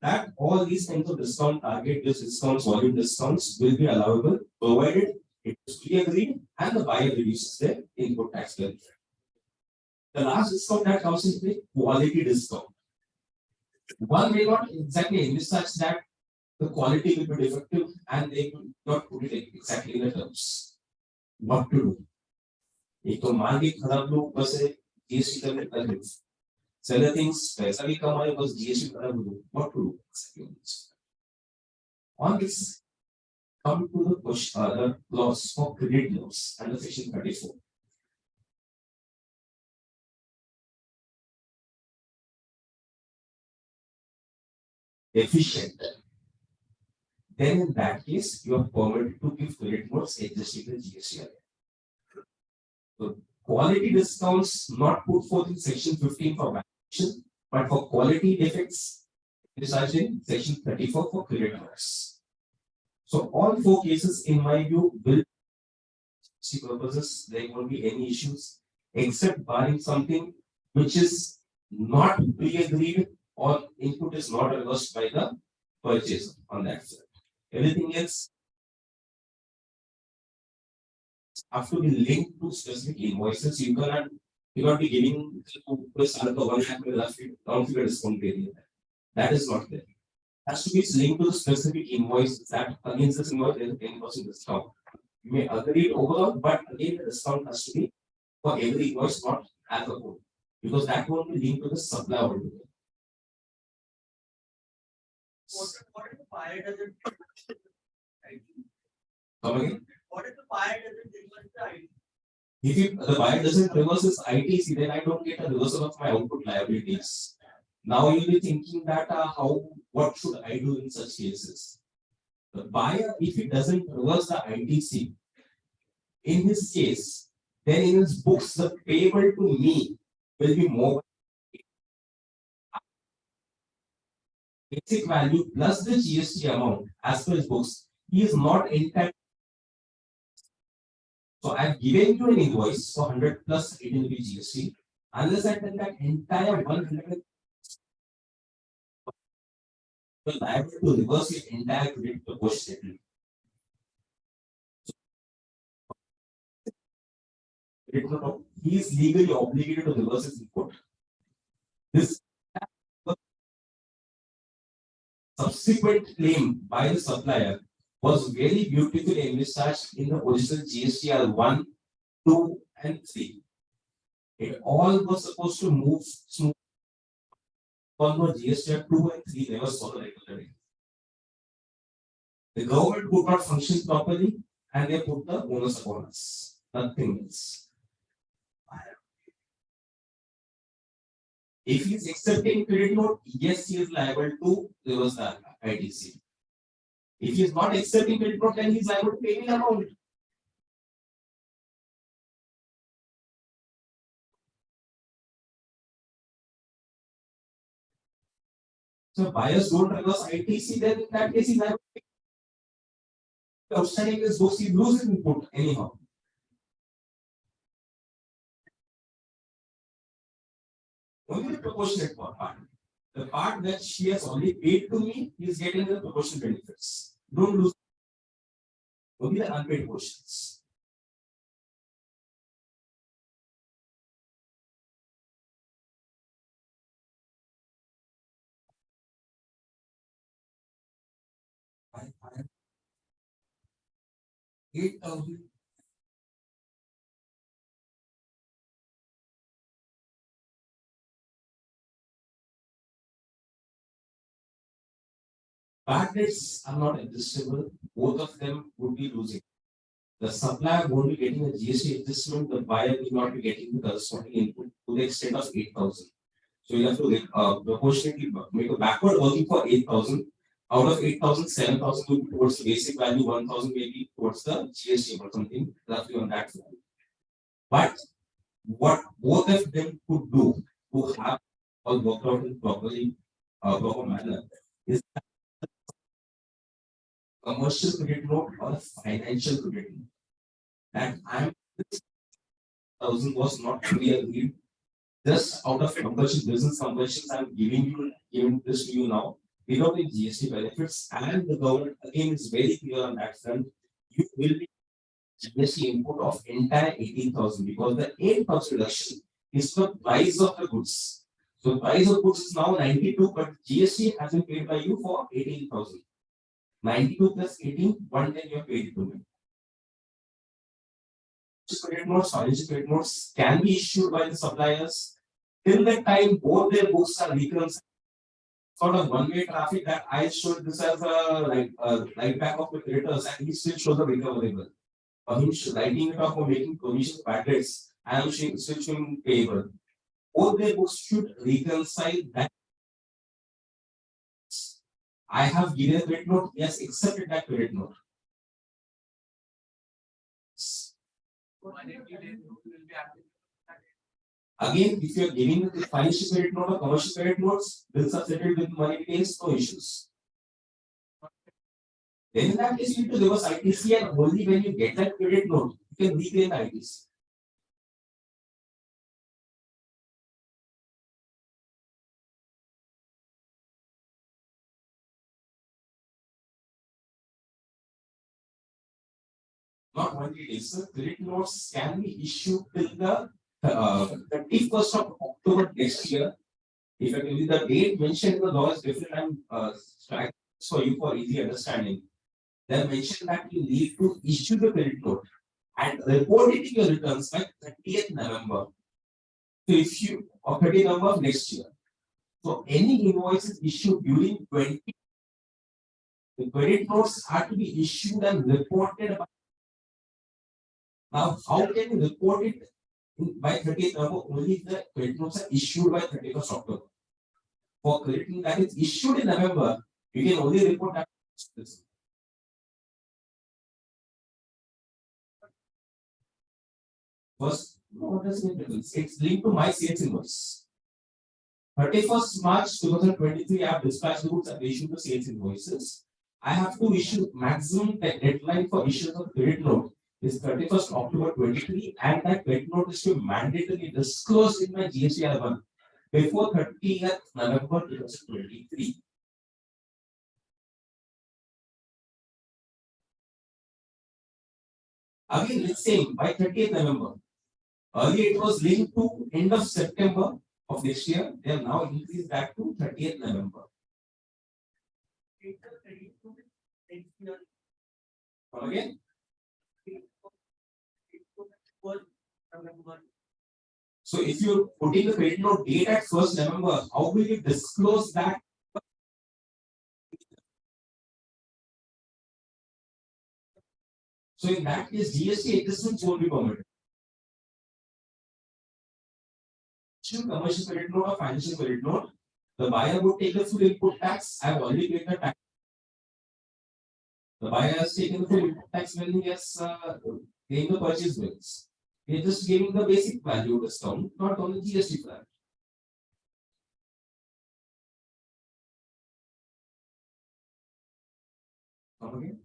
S3: that all these kinds of discount, target discounts, volume discounts will be allowable, provided it is pre-agreed and the buyer reduces their input tax benefit. The last discount that comes into play, quality discount. One may not exactly envisage that the quality will be defective and they will not put it exactly in the terms. What to do? एक तो माल भी खराब लो ऊपर से GST करने कर दो seller thinks पैसा भी कम आए बस जीएसटी खराब हो what to do exactly on this come to the question the clause for credit loss under section 34. Efficient. Then in that case, you are permitted to give credit notes adjusting the GST. So quality discounts not put forth in section 15 for valuation, but for quality defects, research in section 34 for credit notes. So all four cases, in my view, will see purposes. There won't be any issues except barring something which is not pre-agreed or input is not reversed by the purchaser on that side. Everything else have to be linked to specific invoices. You cannot be giving to plus another 1 lakh round figure discount period. That is not there. Has to be linked to the specific invoice that against this invoice there is 10% discount. You may agree it overall, but again the discount has to be for every invoice, not as a whole, because that won't be linked to the supply altogether.
S4: What if the buyer doesn't?
S3: Come again?
S4: What if the buyer doesn't reverse the ID?
S3: If the buyer doesn't reverse his ITC, then I don't get a reversal of my output liabilities. Now you'll be thinking that what should I do in such cases? The buyer, if he doesn't reverse the ITC, in his case, then in his books, the payable to me will be more basic value plus the GST amount as per his books. He is not entitled. So I've given you an invoice for 100 plus 18 rupees GST. Unless I tell that entire 100, well, I have to reverse it entire credit to post statement. He is legally obligated to reverse his input. This subsequent claim by the supplier was very beautifully envisaged in the original GSTR 1, 2, and 3. It all was supposed to move smooth. Although GSTR 2 and 3 never saw the regularity. The government could not function properly and they put the bonus upon us. Nothing else. If he is accepting credit note, yes, he is liable to reverse the ITC. If he is not accepting credit note, then he is liable to pay any amount. So buyers don't reverse ITC, then in that case, he is liable to pay. Outstanding his books, he loses input anyhow. Only the proportionate part. The part that she has already paid to me, he is getting the proportionate benefits. Don't lose only the unpaid portions. I 8,000. Bad debts are not adjustable. Both of them would be losing.
S7: the supplier won't be getting a GST adjustment, the buyer will not be getting the corresponding input to the extent of 8,000. So you have to proportionately make a backward working for 8,000. Out of 8,000, 7,000 will be towards the basic value, 1,000 maybe towards the GST or something roughly on that value. But what both of them could do to have all worked out in proper manner is commercial credit note or a financial credit note. And I'm 1,000 was not really agreed. Just out of compulsion, business compulsions, I'm giving this to you now without the GST benefits, and the government again is very clear on that front. You will be GST input of entire 18,000 because the 8,000 reduction is the price of the goods. So price of goods is now 92, but GST has been paid by you for 18,000. 92 plus 18, 110 you have paid to me. Credit notes, financial credit notes can be issued by the suppliers till the time both their books are reconciled. Sort of one-way traffic that I showed this as a right back of the creditors, and he still shows the recoverable. Or him writing it off or making provision bad debts, I am still showing payable. Both their books should reconcile that. I have given a credit note, yes, accepted that credit note.
S4: 180 days will be active.
S7: Again, if you are giving the financial credit note or commercial credit notes, bills are settled with money details, no issues. Then in that case, you need to give us ITC, and only when you get that credit note, you can reclaim the ITC. Not 180 days, sir. Credit notes can be issued till the 31st of October next year. Effectively, the date mentioned in the law is different. I'm for you for easy understanding. They mentioned that you need to issue the credit note and report it in your returns by 30th November. So if you or 30th November of next year. So any invoices issued during 20, the credit notes are to be issued and reported. Now, how can you report it by 30th November? Only if the credit notes are issued by 31st October. For credit note that is issued in November, you can only report that. First, what does it mean? It's linked to my sales invoice. 31st March 2023, I have dispatched the goods and issued the sales invoices. I have to issue maximum deadline for issuance of credit note is 31st October 23, and that credit note is to be mandatorily disclosed in my GST album before 30th November 2023. Again, it's same by 30th November. Earlier it was linked to end of September of next year. They have now increased that to 30th November. Come again? So if you're putting the credit note date at 1st November, how will you disclose that? So in that case, GST adjustments won't be permitted. Commercial credit note or financial credit note, the buyer would take the full input tax. I have already paid the tax. The buyer has taken the full input tax when he has paying the purchase bills. He is just giving the basic value discount, not on the GST front. Okay.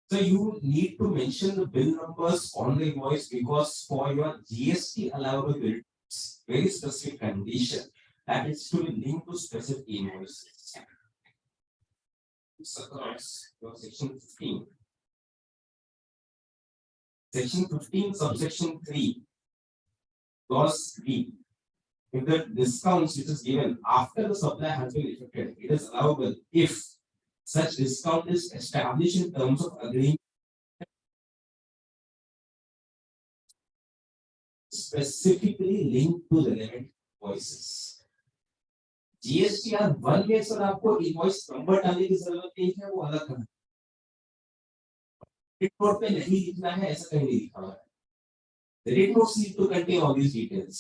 S7: So you need to mention the bill numbers on the invoice because for your GST allowable bills, very specific condition that is to be linked to specific invoices. Across your section 15. Section 15, subsection 3, clause B. If the discounts which is given after the supply has been effected, it is allowable if such discount is established in terms of agreement specifically linked to relevant invoices. GSTR 1 में sir आपको invoice number डालने की जरूरत नहीं है, वो अलग है। रिपोर्ट पे नहीं लिखना है, ऐसा कहीं नहीं लिखा हुआ है। The reports need to contain all these details.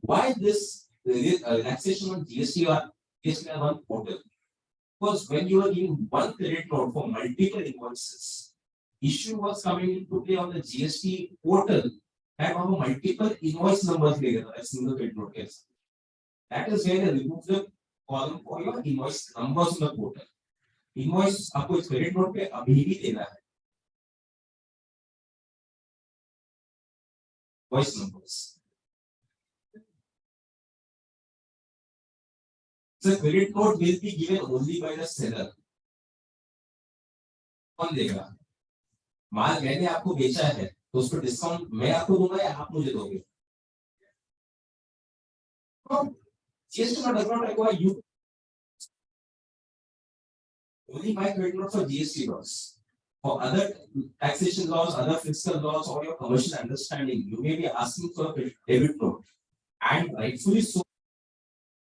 S7: Why this relaxation on GST or GST one portal? Because when you are giving one credit note for multiple invoices, issue was coming into play on the GST portal and on multiple invoice numbers later a single credit note case. That is where they remove the column for your invoice numbers on the portal. Invoice आपको इस credit note पे अभी भी देना है. Invoice numbers. The credit note will be given only by the seller. कौन देगा? माल मैंने आपको बेचा है तो उस पर डिस्काउंट मैं आपको दूंगा या आप मुझे दोगे? GST does not require you only buy credit note for GST laws. For other taxation laws, other fiscal laws, or your commercial understanding, you may be asking for a debit note, and rightfully so.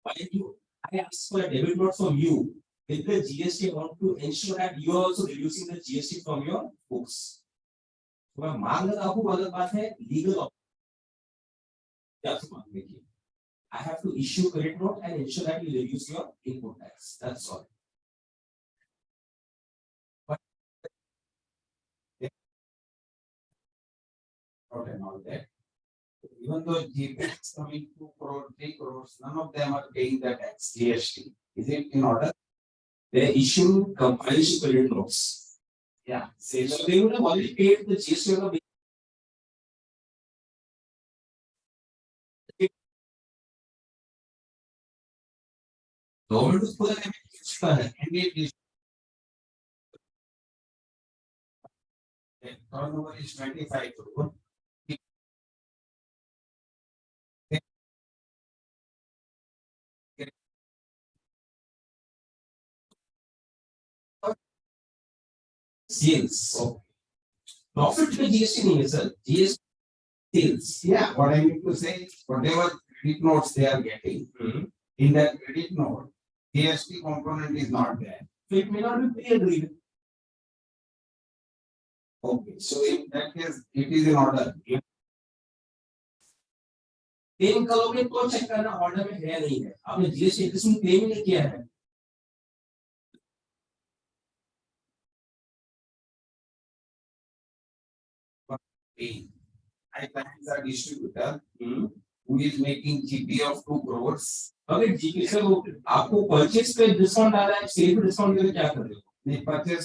S7: Why you? I ask for a debit note from you. With the GST, I want to ensure that you are also reducing the GST from your books. तो मैं मान लेता हूँ अलग बात है legal. I have to issue credit note and ensure that you reduce your input tax. That's all. But and all that.
S8: Even though GP is coming 2 crore, 3 crores, none of them are paying the tax GST. Is it in order?
S7: They issue compilation credit notes.
S8: Yeah.
S7: So they would have already paid the GST on the government is put an
S8: Turnover is 25 crore.
S7: sales. So profit पे GST नहीं है sir. GST sales.
S8: Yeah, what I mean to say, whatever credit notes they are getting, in that credit note, GST component is not there.
S7: So it may not be pre-agreed.
S8: Okay, so in that case, it is in order.
S7: Claim करोगे तो check करना order में है नहीं है. आपने GST इसमें claim नहीं किया है.
S8: I clients are distributor who is making GP of 2 crores.
S7: अगर GP से वो आपको परचेज पे डिस्काउंट आ रहा है, सेल पे डिस्काउंट दे तो क्या कर रहे हो?
S8: नहीं परचेज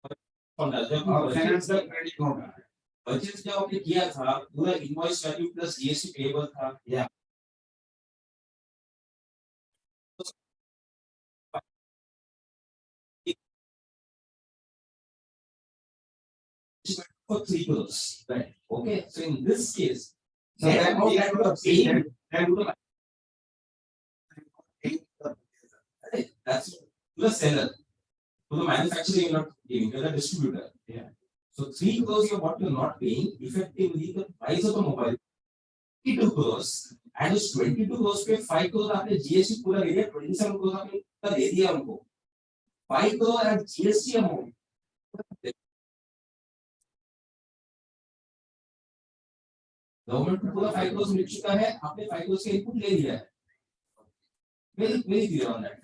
S7: डिस्काउंट आ जाए
S8: और फाइनेंस का क्रेडिट नोट आ रहा है.
S7: परचेज जो आपने किया था पूरा invoice value plus GST payable था.
S8: या
S7: for 3 crores. Right. Okay. So in this case,
S8: so that
S7: amount that you are paying, that's to the seller. To the manufacturer, you're not giving, you're the distributor.
S8: Yeah.
S7: So 3 crores you're what you're not paying, effectively the price of the mobile 22 crores and उस 22 crores पे 5 crores आपने GST पूरा ले लिया, 27 crores आपने पूरा दे दिया उनको. 5 crore and GST amount. Government को पूरा 5 crores मिल चुका है, आपने 5 crores का इनपुट ले लिया है. Very clear on that.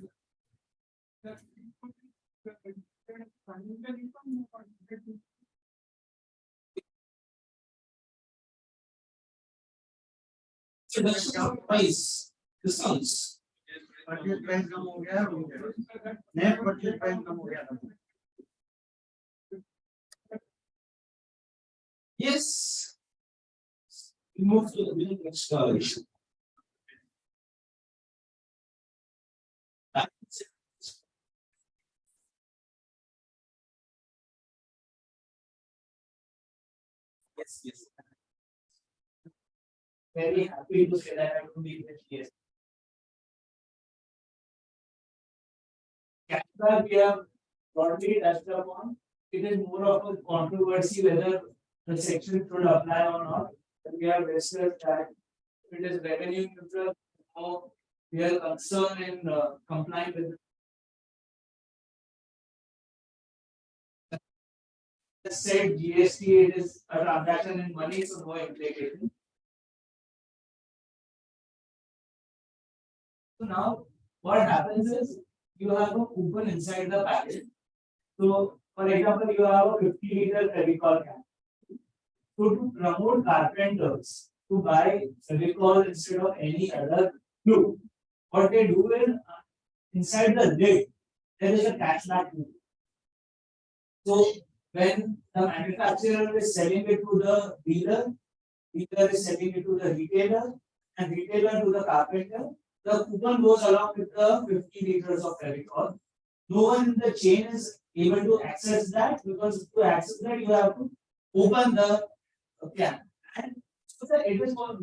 S7: So that's the price discounts.
S5: Purchase price कम हो गया, नेट परचेज प्राइस कम हो गया.
S7: Yes. We move to the next issue. Yes. Very happy to say that I will be with you. Cashback we have broadly touched upon. It is more of a controversy whether the section should apply or not. We have discussed that if it is revenue neutral, no
S3: we are concerned in complying with the said GST, it is a transaction in money, so no implication. So now what happens is you have a coupon inside the packet. So for example, you have a 50-liter Fevicol can. So to promote carpenters to buy Fevicol instead of any other glue, what they do is inside the lid there is a cashback coupon. So when the manufacturer is selling it to the dealer, dealer is selling it to the retailer, and retailer to the carpenter, the coupon goes along with the 50 liters of Fevicol. No one in the chain is able to access that, because to access that you have to open the can. And so it is for,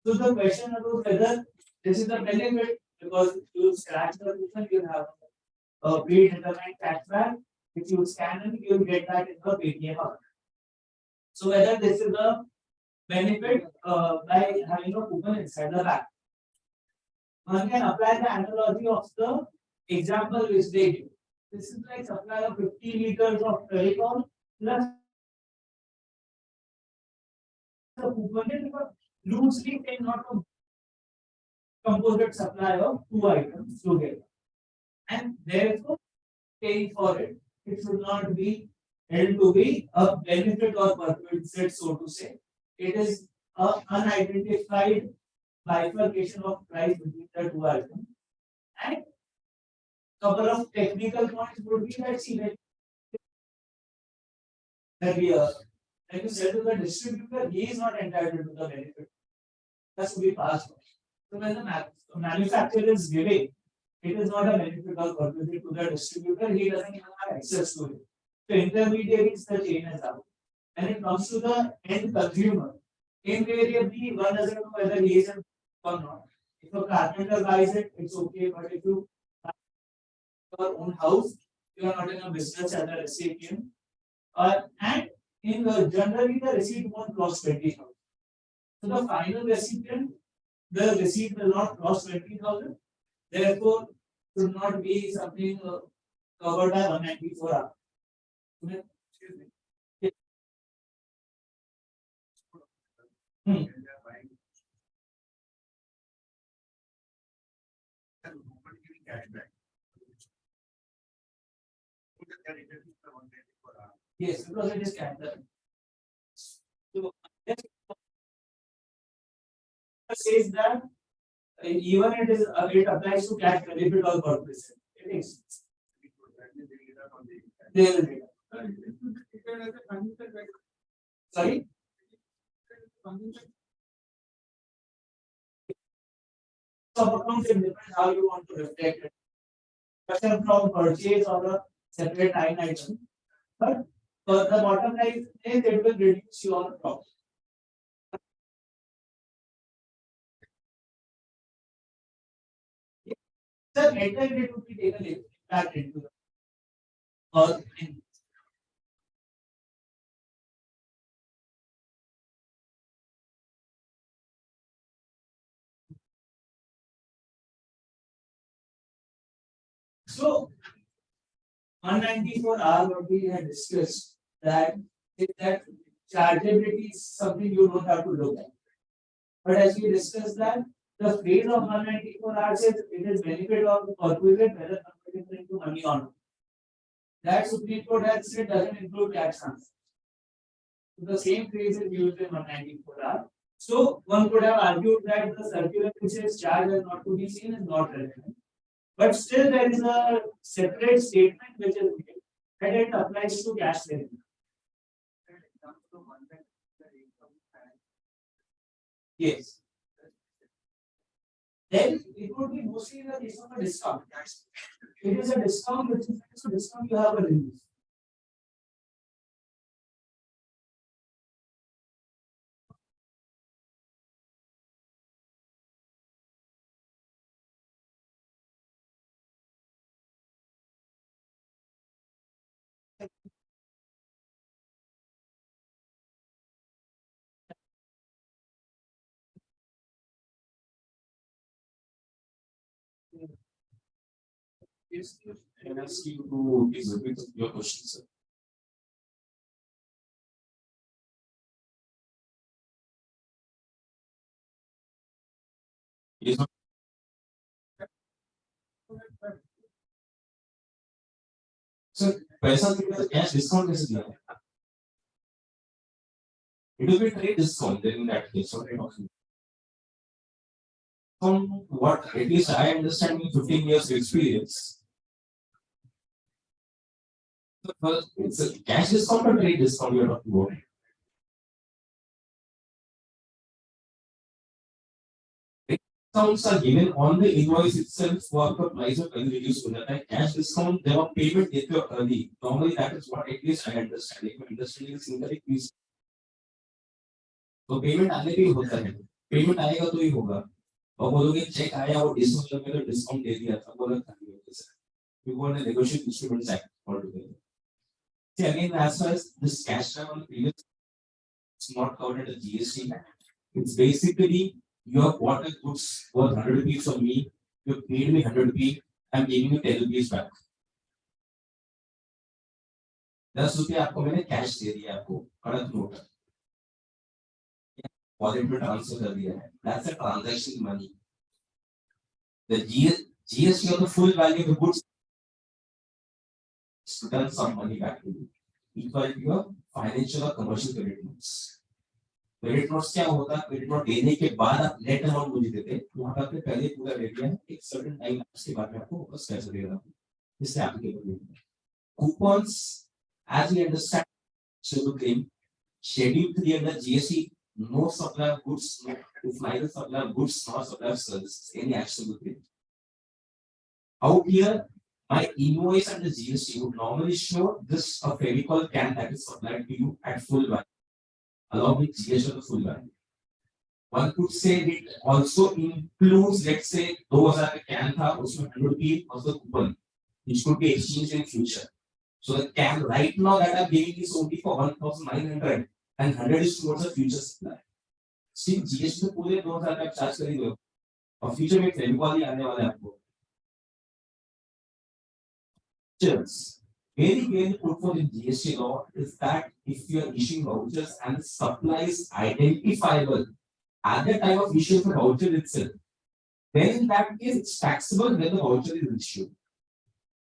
S3: so the question about whether this is the benefit, because you scratch the coupon, you have a predetermined cashback. If you scan it, you will get that in the Paytm account. So whether this is a benefit by having a coupon inside the bag. One can apply the analogy of the example which they give. This is like supply of 50 liters of Fevicol plus the coupon is loosely taken not a composite supply of two items together. And therefore, paying for it, it should not be held to be a benefit or perquisite, so to say. It is an unidentified bifurcation of price between the two items. And couple of technical points would be that see that we when you sell to the distributor, he is not entitled to the benefit. Has to be passed on. So when the manufacturer is giving, it is not a benefit or perquisite to the distributor, he doesn't even have access to it. So intermediaries, the chain is out. When it comes to the end consumer, invariably one doesn't know whether he is in or not. If a carpenter buys it, it's okay, but if you buy your own house, you are not in a business as a recipient. And in the generally the receipt won't cross 20,000. So the final recipient, the receipt will not cross 20,000. Therefore, should not be something covered by 194R. Excuse me. Yeah. Hmm. Yes, because it is capital. So, says that even it applies to cash benefit or corporation. It is. They will be. Sorry? So accounts it depends how you want to reflect it. Question from purchase or a separate line item. But for the bottom line is it will reduce your profit. So later it will be taken back into the or so 194R what we had discussed that that chargeability is something you don't have to look at. But as we discussed that the phrase of 194R says it is benefit or perquisite whether converted into money or not. That Supreme Court has said doesn't include tax transfer. So the same phrase is used in 194R. So one could have argued that the circular which says charge is not to be seen is not relevant. But still there is a separate statement which is made that it applies to cash revenue. Yes. Then it would be mostly in the case of a discount. It is a discount which is a discount you have a release.
S7: Yes, can I ask you to please repeat your question, sir? Yes, sir. Sir, पैसा तो cash discount कैसे दिया है? It will be trade discount then in that case, what are you talking? From what at least I understand in 15 years of experience. Well, it's a cash discount or trade discount you're talking about. Discounts are given on the invoice itself for the price of reduced to that cash discount, there are payment if you're early. Normally that is what at least I understand. If my understanding is incorrect, please. तो payment आने पे ही होता है payment आएगा तो ही होगा और बोलोगे चेक आया और डिस्काउंट में तो डिस्काउंट दे दिया था बोला था you want to negotiate instruments act altogether. See again as far as this cash flow on the previous it's not covered under GST. It's basically you have bought a goods worth 100 rupees from me, you paid me 100 rupees, I'm giving you 10 rupees back. 10 रुपये आपको मैंने cash दे दिया आपको कड़क note wallet में transfer कर दिया है that's a transaction money. The GST on the full value of the goods return some money back to you equal to your financial or commercial credit notes. Credit notes क्या होता है credit note देने के बाद आप net amount मुझे देते हैं वहां पे आपने पहले पूरा दे दिया है एक सर्टेन टाइम उसके बाद में आपको वापस पैसा दे रहा हूं इससे एप्लीकेबल है coupons as we understand so claim schedule 3 under GST no supply of goods if neither supply of goods nor supply of services any actionable claim out here my invoice under GST would normally show this a Fevicol can that is supplied to you at full value along with GST of the full value. One could say it also includes, let's say, 2000 का can था, उसमें 100 rupees was the coupon, which could be exchanged in future. So the can right now that I'm giving is only for 1900 and 100 is towards the future supply. Still GST में पूरे 2000 का charge करेंगे और future में फेविकॉल ही आने वाला है आपको. Very, very fruitful in GST law is that if you are issuing vouchers and the supply is identifiable at the time of issue of the voucher itself, then in that case it's taxable when the voucher is issued.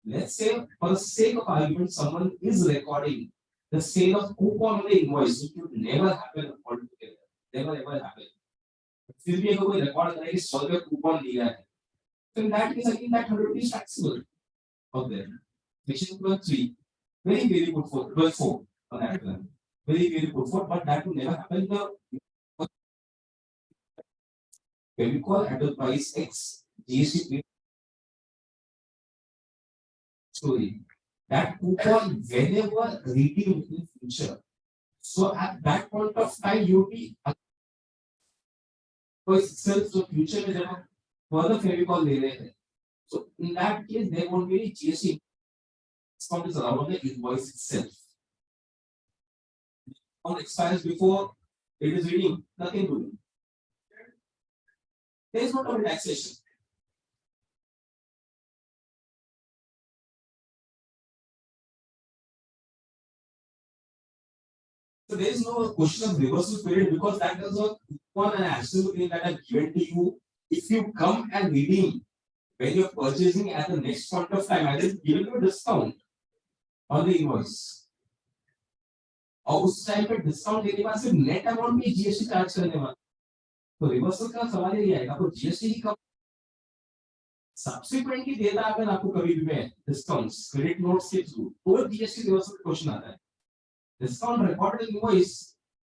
S7: Let's say, for the sake of argument, someone is recording the sale of coupon on the invoice, which would never happen altogether. Never ever happen. फिर भी अगर कोई record करेगा कि 100 रुपये coupon दिया है, तो in that case again that 100 rupees taxable out there. Section 3, very, very good for 12.4 on that plan. Very, very good for, but that will never happen. The Fevicol at the price X GST story. That coupon whenever redeemed in future. So at that point of time, you be itself so future में जब further Fevicol ले रहे हैं. So in that case, there won't be any GST. Discount is allowed on the invoice itself. On expires before it is redeemed, nothing to do. There is no double taxation. So there is no question of reversal period because that is a coupon and absolute thing that are given to you. If you come and redeem when you're purchasing at the next point of time, I will give you a discount on the invoice. और उस time पे discount देने के बाद सिर्फ net amount में GST charge करने वाला तो रिवर्सल का सवाल ही आएगा आपको जीएसटी ही कम सब्सिक्वेंटली देता अगर आपको कभी भी में डिस्काउंट्स क्रेडिट नोट्स के थ्रू तो जीएसटी रिवर्सल क्वेश्चन आता है discount recorded invoice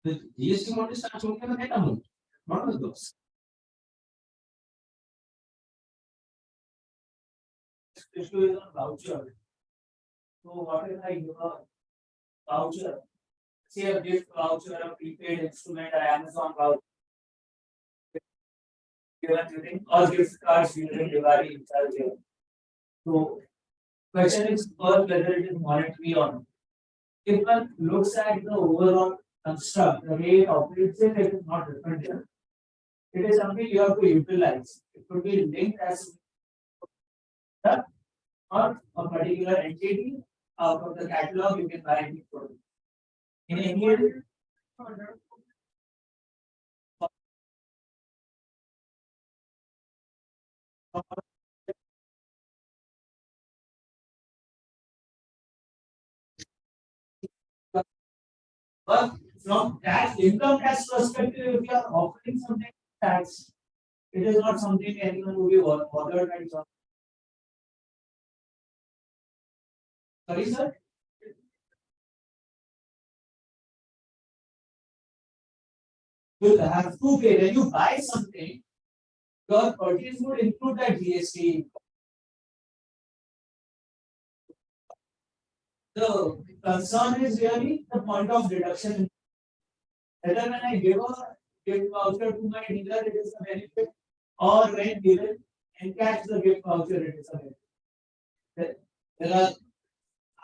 S7: the GST amount is charge होगा net amount not the gross
S3: issue is on voucher. So what if I give a voucher? Say a gift voucher, a prepaid instrument, or Amazon voucher. Given during or gift cards during Diwali itself. So question is first whether it is monetary or not. If one looks at the overall construct, the way it operates, it is not different here. It is something you have to utilize. It could be linked as or a particular entity out of the catalog, you can buy any product. In any other but from tax income tax perspective, if you are offering something tax, it is not something anyone will be bothered by. Sorry, sir. You have to pay when you buy something. Your purchase would include that GST. The concern is really the point of deduction. Whether when I give a gift voucher to my dealer, it is a benefit, or when given and cash the gift voucher, it is a benefit. There are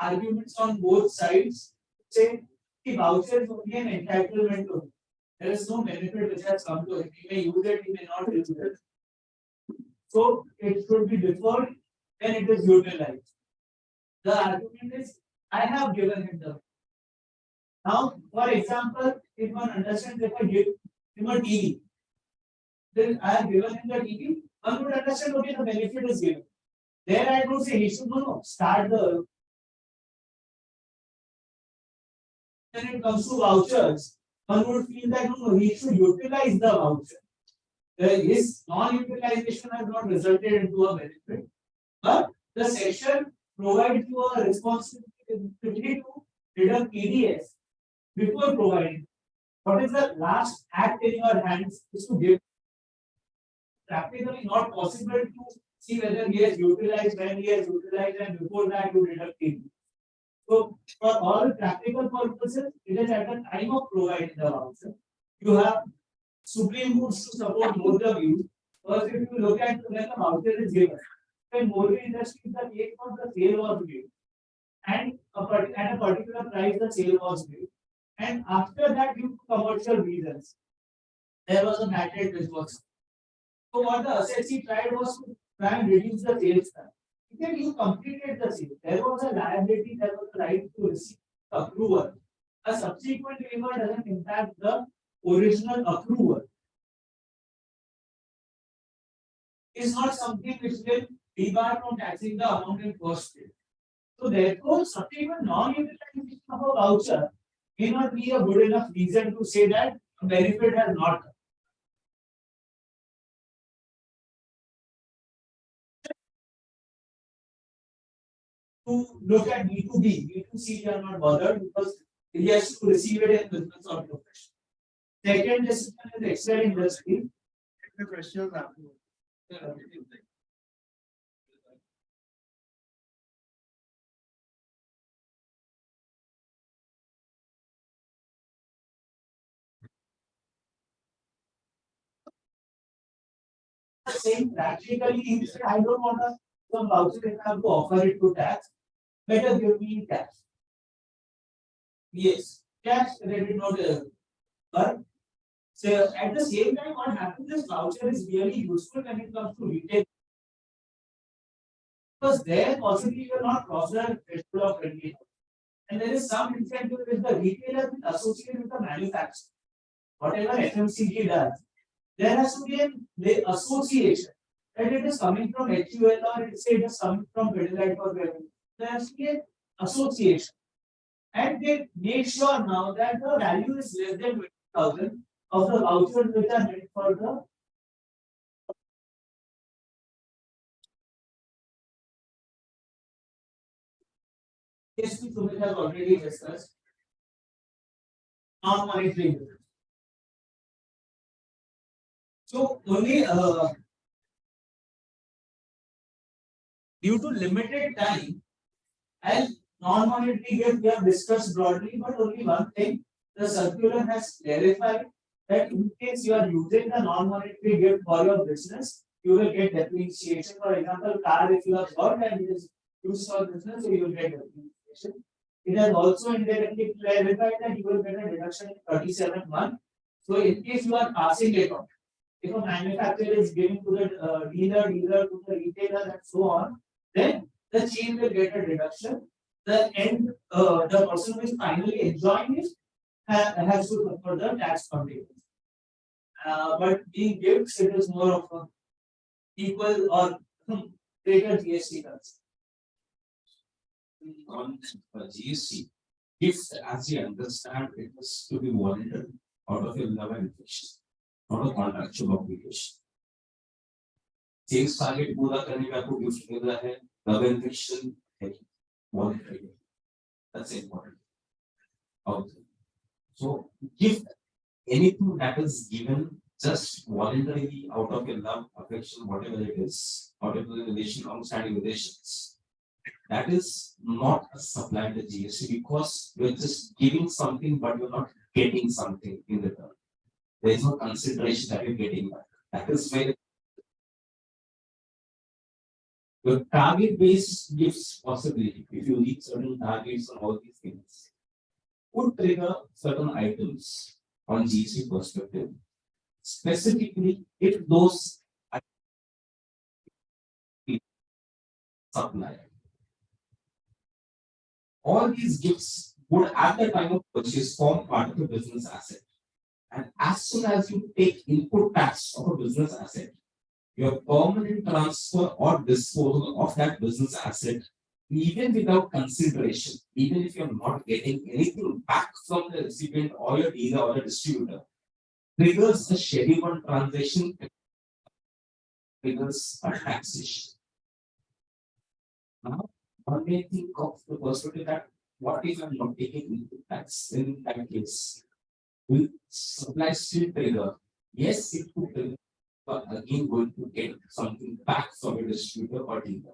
S3: arguments on both sides. Say the voucher is only an entitlement to him. There is no benefit which has come to him. He may use it, he may not use it. So it should be deferred when it is utilized. The argument is, I have given him the. Now, for example, if one understands if I give him a TV, then I have given him the TV, one would understand okay, the benefit is given. There I don't say he should start the. When it comes to vouchers, one would feel that he should utilize the voucher. His non-utilization has not resulted into a benefit, but the section provides you a responsibility to deduct EDS before providing. What is the last act in your hands is to give. Practically not possible to see whether he has utilized, when he has utilized, and before that you deduct EDS. So, for all practical purposes, it is at the time of providing the voucher. You have supreme moods to support both the views. First, if you look at when the voucher is given, when movie industry the case for the sale was given, and at a particular price the sale was given, and after that due to commercial reasons, there was a mandate which was. So what the assessee tried was to try and reduce the sales price. Then you completed the sale. There was a liability, there was a right to receive approval. A subsequent waiver doesn't impact the original approval. Is not something which will debar from taxing the amount in first place. So therefore, subsequent non-utilization of a voucher may not be a good enough reason to say that a benefit has not come. To look at B2B, B2C, we are not bothered because he has to receive it in business or profession. Second discipline is Excel industry.
S5: The questions after.
S3: Saying practically, I don't want to some voucher if I have to offer it to tax. Better give me cash. Yes, cash credit not but so at the same time, what happens is voucher is really useful when it comes to retail. Because there possibly you are not cross the threshold of 20. And there is some incentive with the retailer associated with the manufacturer. Whatever FMCG does, there has to be an association. That it is coming from HUL or it is coming from Pidilite or wherever. There has to be an association. And they make sure now that the value is less than 20,000 of the vouchers which are meant for the case which Sumit has already discussed. Non-monetary. So only due to limited time and non-monetary gift we have discussed broadly, but only one thing, the circular has clarified that in case you are using the non-monetary gift for your business, you will get depreciation. For example, car if you have bought and it is used for business, so you will get depreciation. It has also indirectly clarified that you will get a deduction in 37 months. So in case you are passing it on, if a manufacturer is giving to the dealer to the retailer and so on, then the chain will get a deduction. The person who is finally enjoying it has to suffer the tax consequence. But in gifts, it is more of a equal or greater GST tax.
S7: On GST, if as you understand, it is to be voluntary out of your love and affection, not a contractual obligation. Sales target पूरा करने का आपको gift मिल रहा है, love and affection है, voluntary. That's important. Okay. So gift, anything that is given just voluntarily out of your love, affection, whatever it is, whatever the relation, long-standing relations, that is not a supply to GST because you're just giving something, but you're not getting something in return. There is no consideration that you're getting back. That is where your target base gives possibility. If you reach certain targets on all these things, would trigger certain items on GST perspective. Specifically, if those supply. All these gifts would at the time of purchase form part of the business asset. And as soon as you take input tax of a business asset, your permanent transfer or disposal of that business asset, even without consideration, even if you're not getting anything back from the recipient or your dealer or the distributor, triggers a Schedule 1 transaction, triggers a taxation. Now, one may think of the perspective that what if I'm not taking input tax in that case? Will supply still trigger? Yes, it could trigger, but again going to get something back from a distributor or dealer.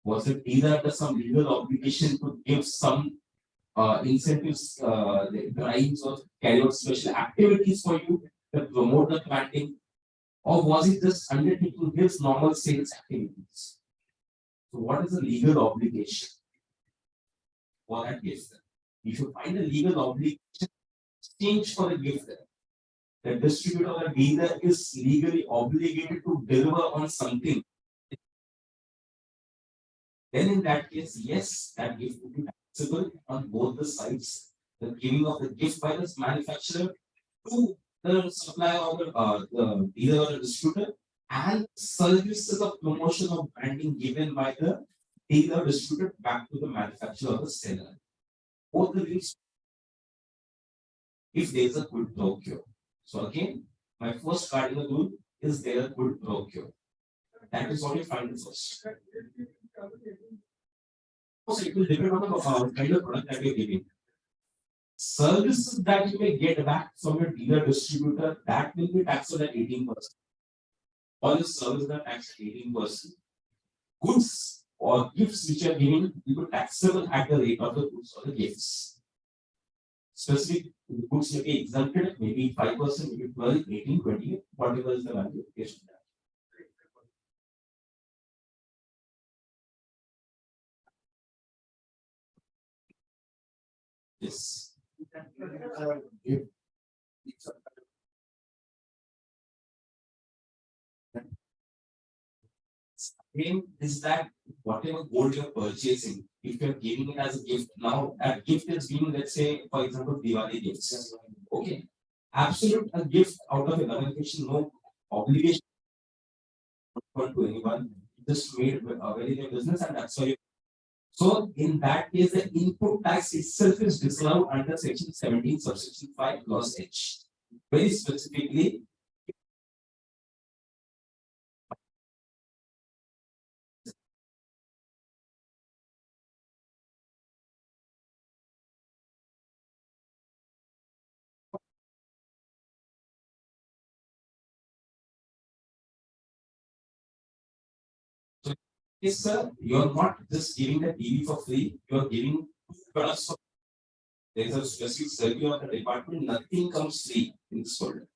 S7: Was it dealer under some legal obligation to give some incentives, drives or carry out special activities for you to promote the planting? Or was it just undertaking his normal sales activities? So what is the legal obligation for that gift? You should find a legal obligation exchange for the gift. The distributor or the dealer is legally obligated to deliver on something. Then in that case, yes, that gift would be taxable on both the sides. The giving of the gift by the manufacturer to the supplier or the dealer or the distributor, and services of promotion of branding given by the dealer distributor back to the manufacturer or the seller. Both the ways, if there is a quid pro quo. So again, my first cardinal rule is there a quid pro quo. That is what you find first. So it will depend on the kind of product that you're giving. Services that you may get back from your dealer distributor, that will be taxed at 18%. All the services are taxed at 18%. Goods or gifts which are given will be taxable at the rate of the goods or the gifts. Specific goods may be exempted, maybe 5%, maybe 12, 18, 20, whatever is the value. Yes. Again, is that whatever gold you're purchasing, if you're giving it as a gift, now that gift is being, let's say, for example, Diwali gifts. Okay. Absolute a gift out of a notification, no obligation to anyone, just made a very good business, and that's why you. So in that case, the input tax itself is disallowed under section 17, subsection 5, clause H. Very specifically, yes, sir, you're not just giving the TV for free, you're giving products for. There is a specific circular of the department, nothing comes free in this world.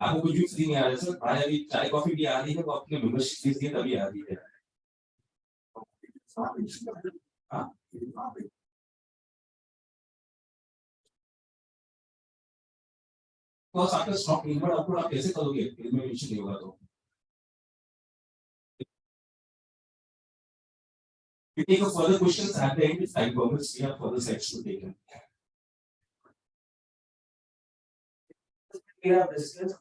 S7: आपको कुछ भी free नहीं आ रहा sir, आज अभी चाय coffee भी आ रही है, वो अपने मेंबरशिप फीस दिए तभी आ रही है। तो आपका स्टॉक इनवर्ट आउटपुट आप कैसे करोगे, इसमें मेंशन नहीं होगा तो We take a further questions at the end. If time permits, we have further slides to take in.
S3: We have discussed.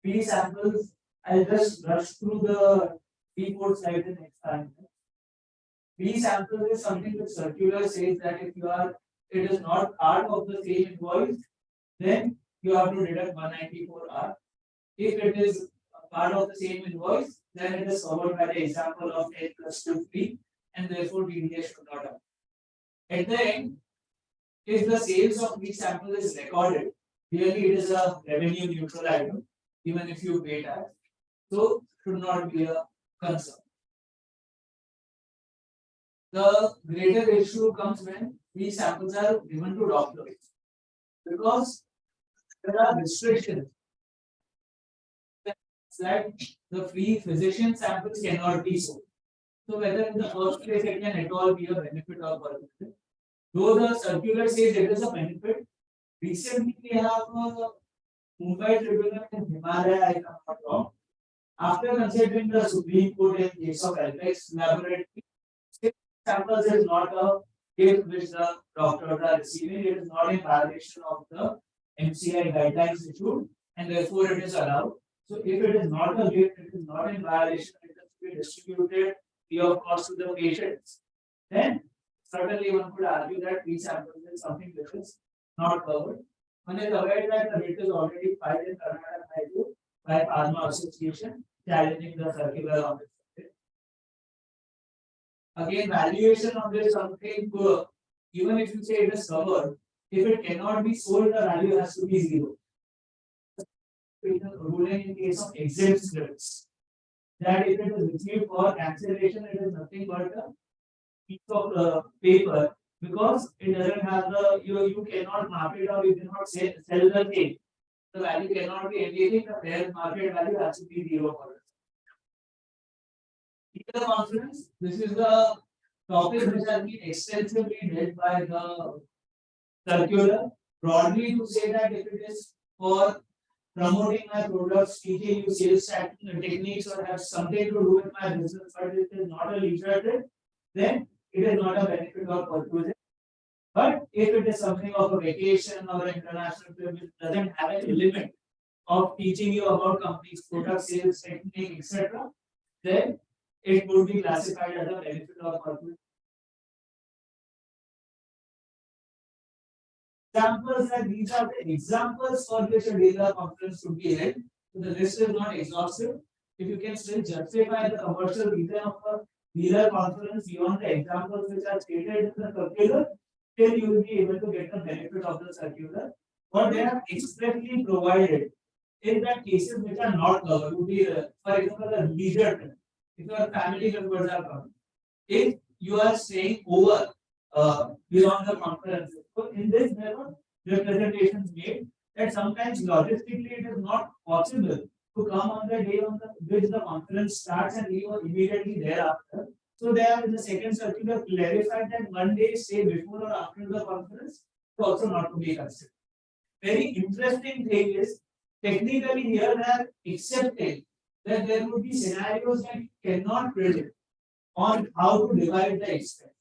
S3: P samples, I'll just rush through the P4 slides in next time. B sample is something which circular says that if you are, it is not part of the same invoice, then you have to deduct 194R. If it is a part of the same invoice, then it is covered by the example of 10 plus 2 3, and therefore DDS should not apply. At the end, if the sales of B sample is recorded, clearly it is a revenue neutral item, even if you pay tax, so should not be a concern. The greater issue comes when these samples are given to doctors, because there are restrictions that the free physician samples cannot be sold. So whether in the first place it can at all be a benefit or benefit. Though the circular says it is a benefit, recently we have a Mumbai tribunal in Himalaya, if I'm not wrong. After considering the Supreme Court in case of Apex Laboratory, samples is not a gift which the doctors are receiving. It is not in violation of the MCI guidelines issued, and therefore it is allowed. So if it is not a gift, it is not in violation, it has to be distributed free of cost to the patients. Then certainly one could argue that these samples is something which is not covered. One is aware that the writ is already filed in Karnataka High Court by Pharma Association challenging the circular on this subject. Again, valuation of this something poor. Even if you say it is covered, if it cannot be sold, the value has to be zero. Ruling in case of exempt scripts, that if it is received for cancellation, it is nothing but a piece of paper, because it doesn't have the you cannot market or you cannot sell the thing. The value cannot be anything. The fair market value has to be zero for it. In the conference, this is the topic which has been extensively dealt by the circular. Broadly, to say that if it is for promoting my products, teaching you sales techniques, or have something to do with my business, but it is not a leisure trip, then it is not a benefit or purpose. But if it is something of a vacation or an international trip which doesn't have an element of teaching you about company's product sales technique, etc., then it would be classified as a benefit or purpose. Examples, that these are the examples for which a dealer conference should be held. So the list is not exhaustive. If you can still justify the commercial reason of a dealer conference beyond the examples which are stated in the circular, then you will be able to get the benefit of the circular. What they have expressly provided in that cases which are not covered would be, for example, a leisure trip. If your family members are coming, if you are staying over beyond the conference, so in this there were representations made that sometimes logistically it is not possible to come on the day on the which the conference starts and leave immediately thereafter. So they have in the second circular clarified that one day stay before or after the conference is also not to be considered. Very interesting thing is, technically here they are accepting that there would be scenarios that cannot predict on how to divide the expense.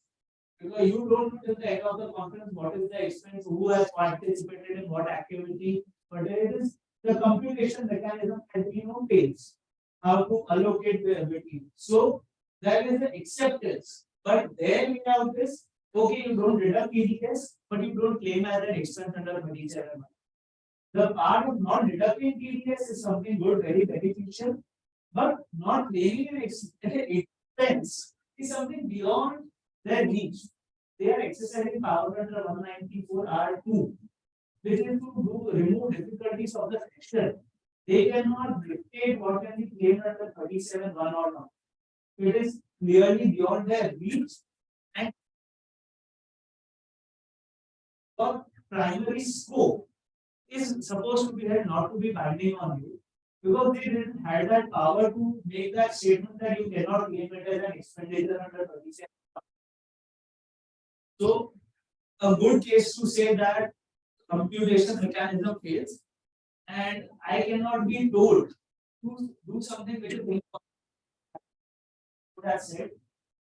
S3: Because you don't know till the end of the conference what is the expense, who has participated in what activity, but there is the computation mechanism has been on place, how to allocate the between. So that is the acceptance. But there we have this, okay, you don't deduct TDS, but you don't claim as an expense under 27. The part of not deducting TDS is something good, very beneficial, but not claiming an expense is something beyond their reach. They are exercising power under 194R2, which is to remove difficulties of the section. They cannot dictate what can be claimed under 37(1) or not. It is clearly beyond their reach, and the primary scope is supposed to be there, not to be binding on you, because they didn't have that power to make that statement that you cannot claim it as an expenditure under 37. So, a good case to say that computation mechanism fails, and I cannot be told to do something which is impossible. Would have said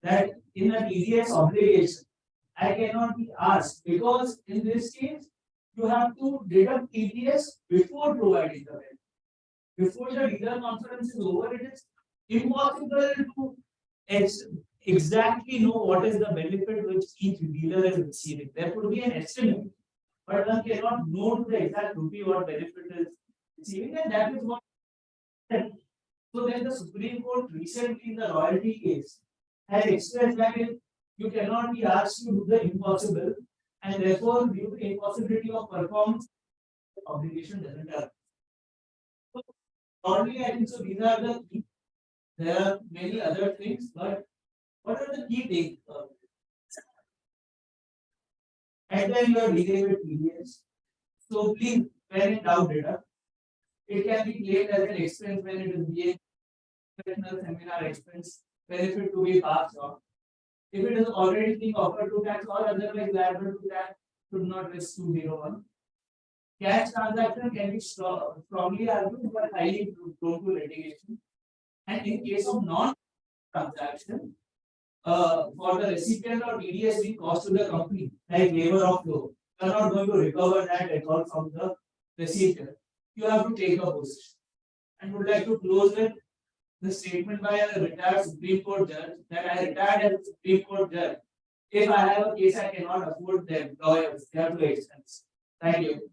S3: that in a TDS obligation, I cannot be asked because in this case, you have to deduct TDS before providing the benefit. Before the dealer conference is over, it is impossible to exactly know what is the benefit which each dealer is receiving. There could be an estimate, but one cannot know to the exact rupee what benefit is receiving, and that is what. So then the Supreme Court recently in the royalty case has expressed that you cannot be asked to do the impossible, and therefore due to impossibility of performance, the obligation doesn't arise. So broadly, I think so. These are the key. There are many other things, but what are the key things? And then you are dealing with TDS. So please, when in doubt, data, it can be claimed as an expense when it is being professional seminar expense, benefit to be passed on. If it is already being offered to tax or otherwise liable to tax, should not risk 201. Cash transaction can be strongly argued but highly prone to litigation. And in case of non-transaction, for the recipient or TDS being cost to the company, like labor of law, you are not going to recover that at all from the recipient. You have to take a position. And would like to close with the statement by a retired Supreme Court judge that I retired as a Supreme Court judge. If I have a case, I cannot afford them lawyers. They are too expensive. Thank you.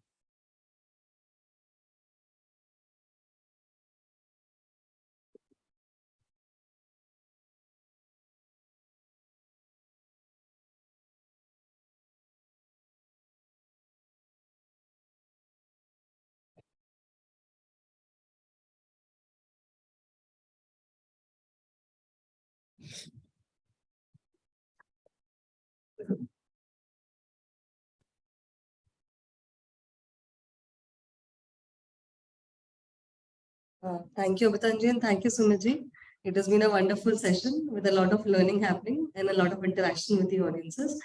S1: Thank you, Abhitan and thank you, Sumit ji. It has been a wonderful session with a lot of learning happening and a lot of interaction with the audiences.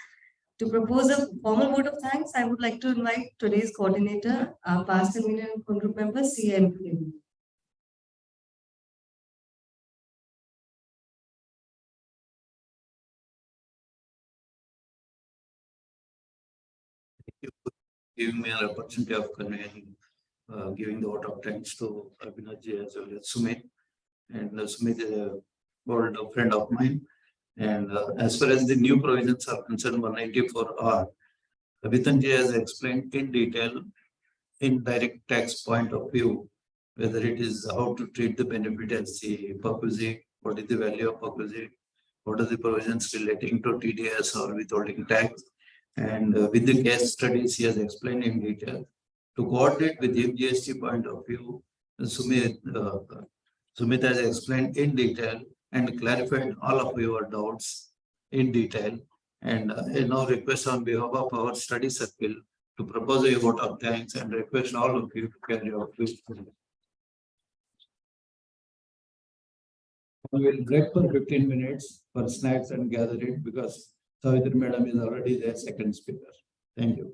S1: To propose a formal vote of thanks, I would like to invite today's coordinator, our past and union group member, CM.
S9: Giving me an opportunity of convening, giving the vote of thanks to Abhitan as well as Sumit. And Sumit is a old friend of mine. And as far as the new provisions are concerned, 194R, Abhitan has explained in detail, in direct tax point of view, whether it is how to treat the benefit as the perquisite, what is the value of perquisite, what are the provisions relating to TDS or withholding tax. And with the case studies, he has explained in detail. To coordinate with the GST point of view, Sumit has explained in detail and clarified all of your doubts in detail. And I now request on behalf of our study circle to propose a vote of thanks and request all of you to carry out this. We will break for 15 minutes for snacks and gathering because Savitri Madam is already their second speaker. Thank you.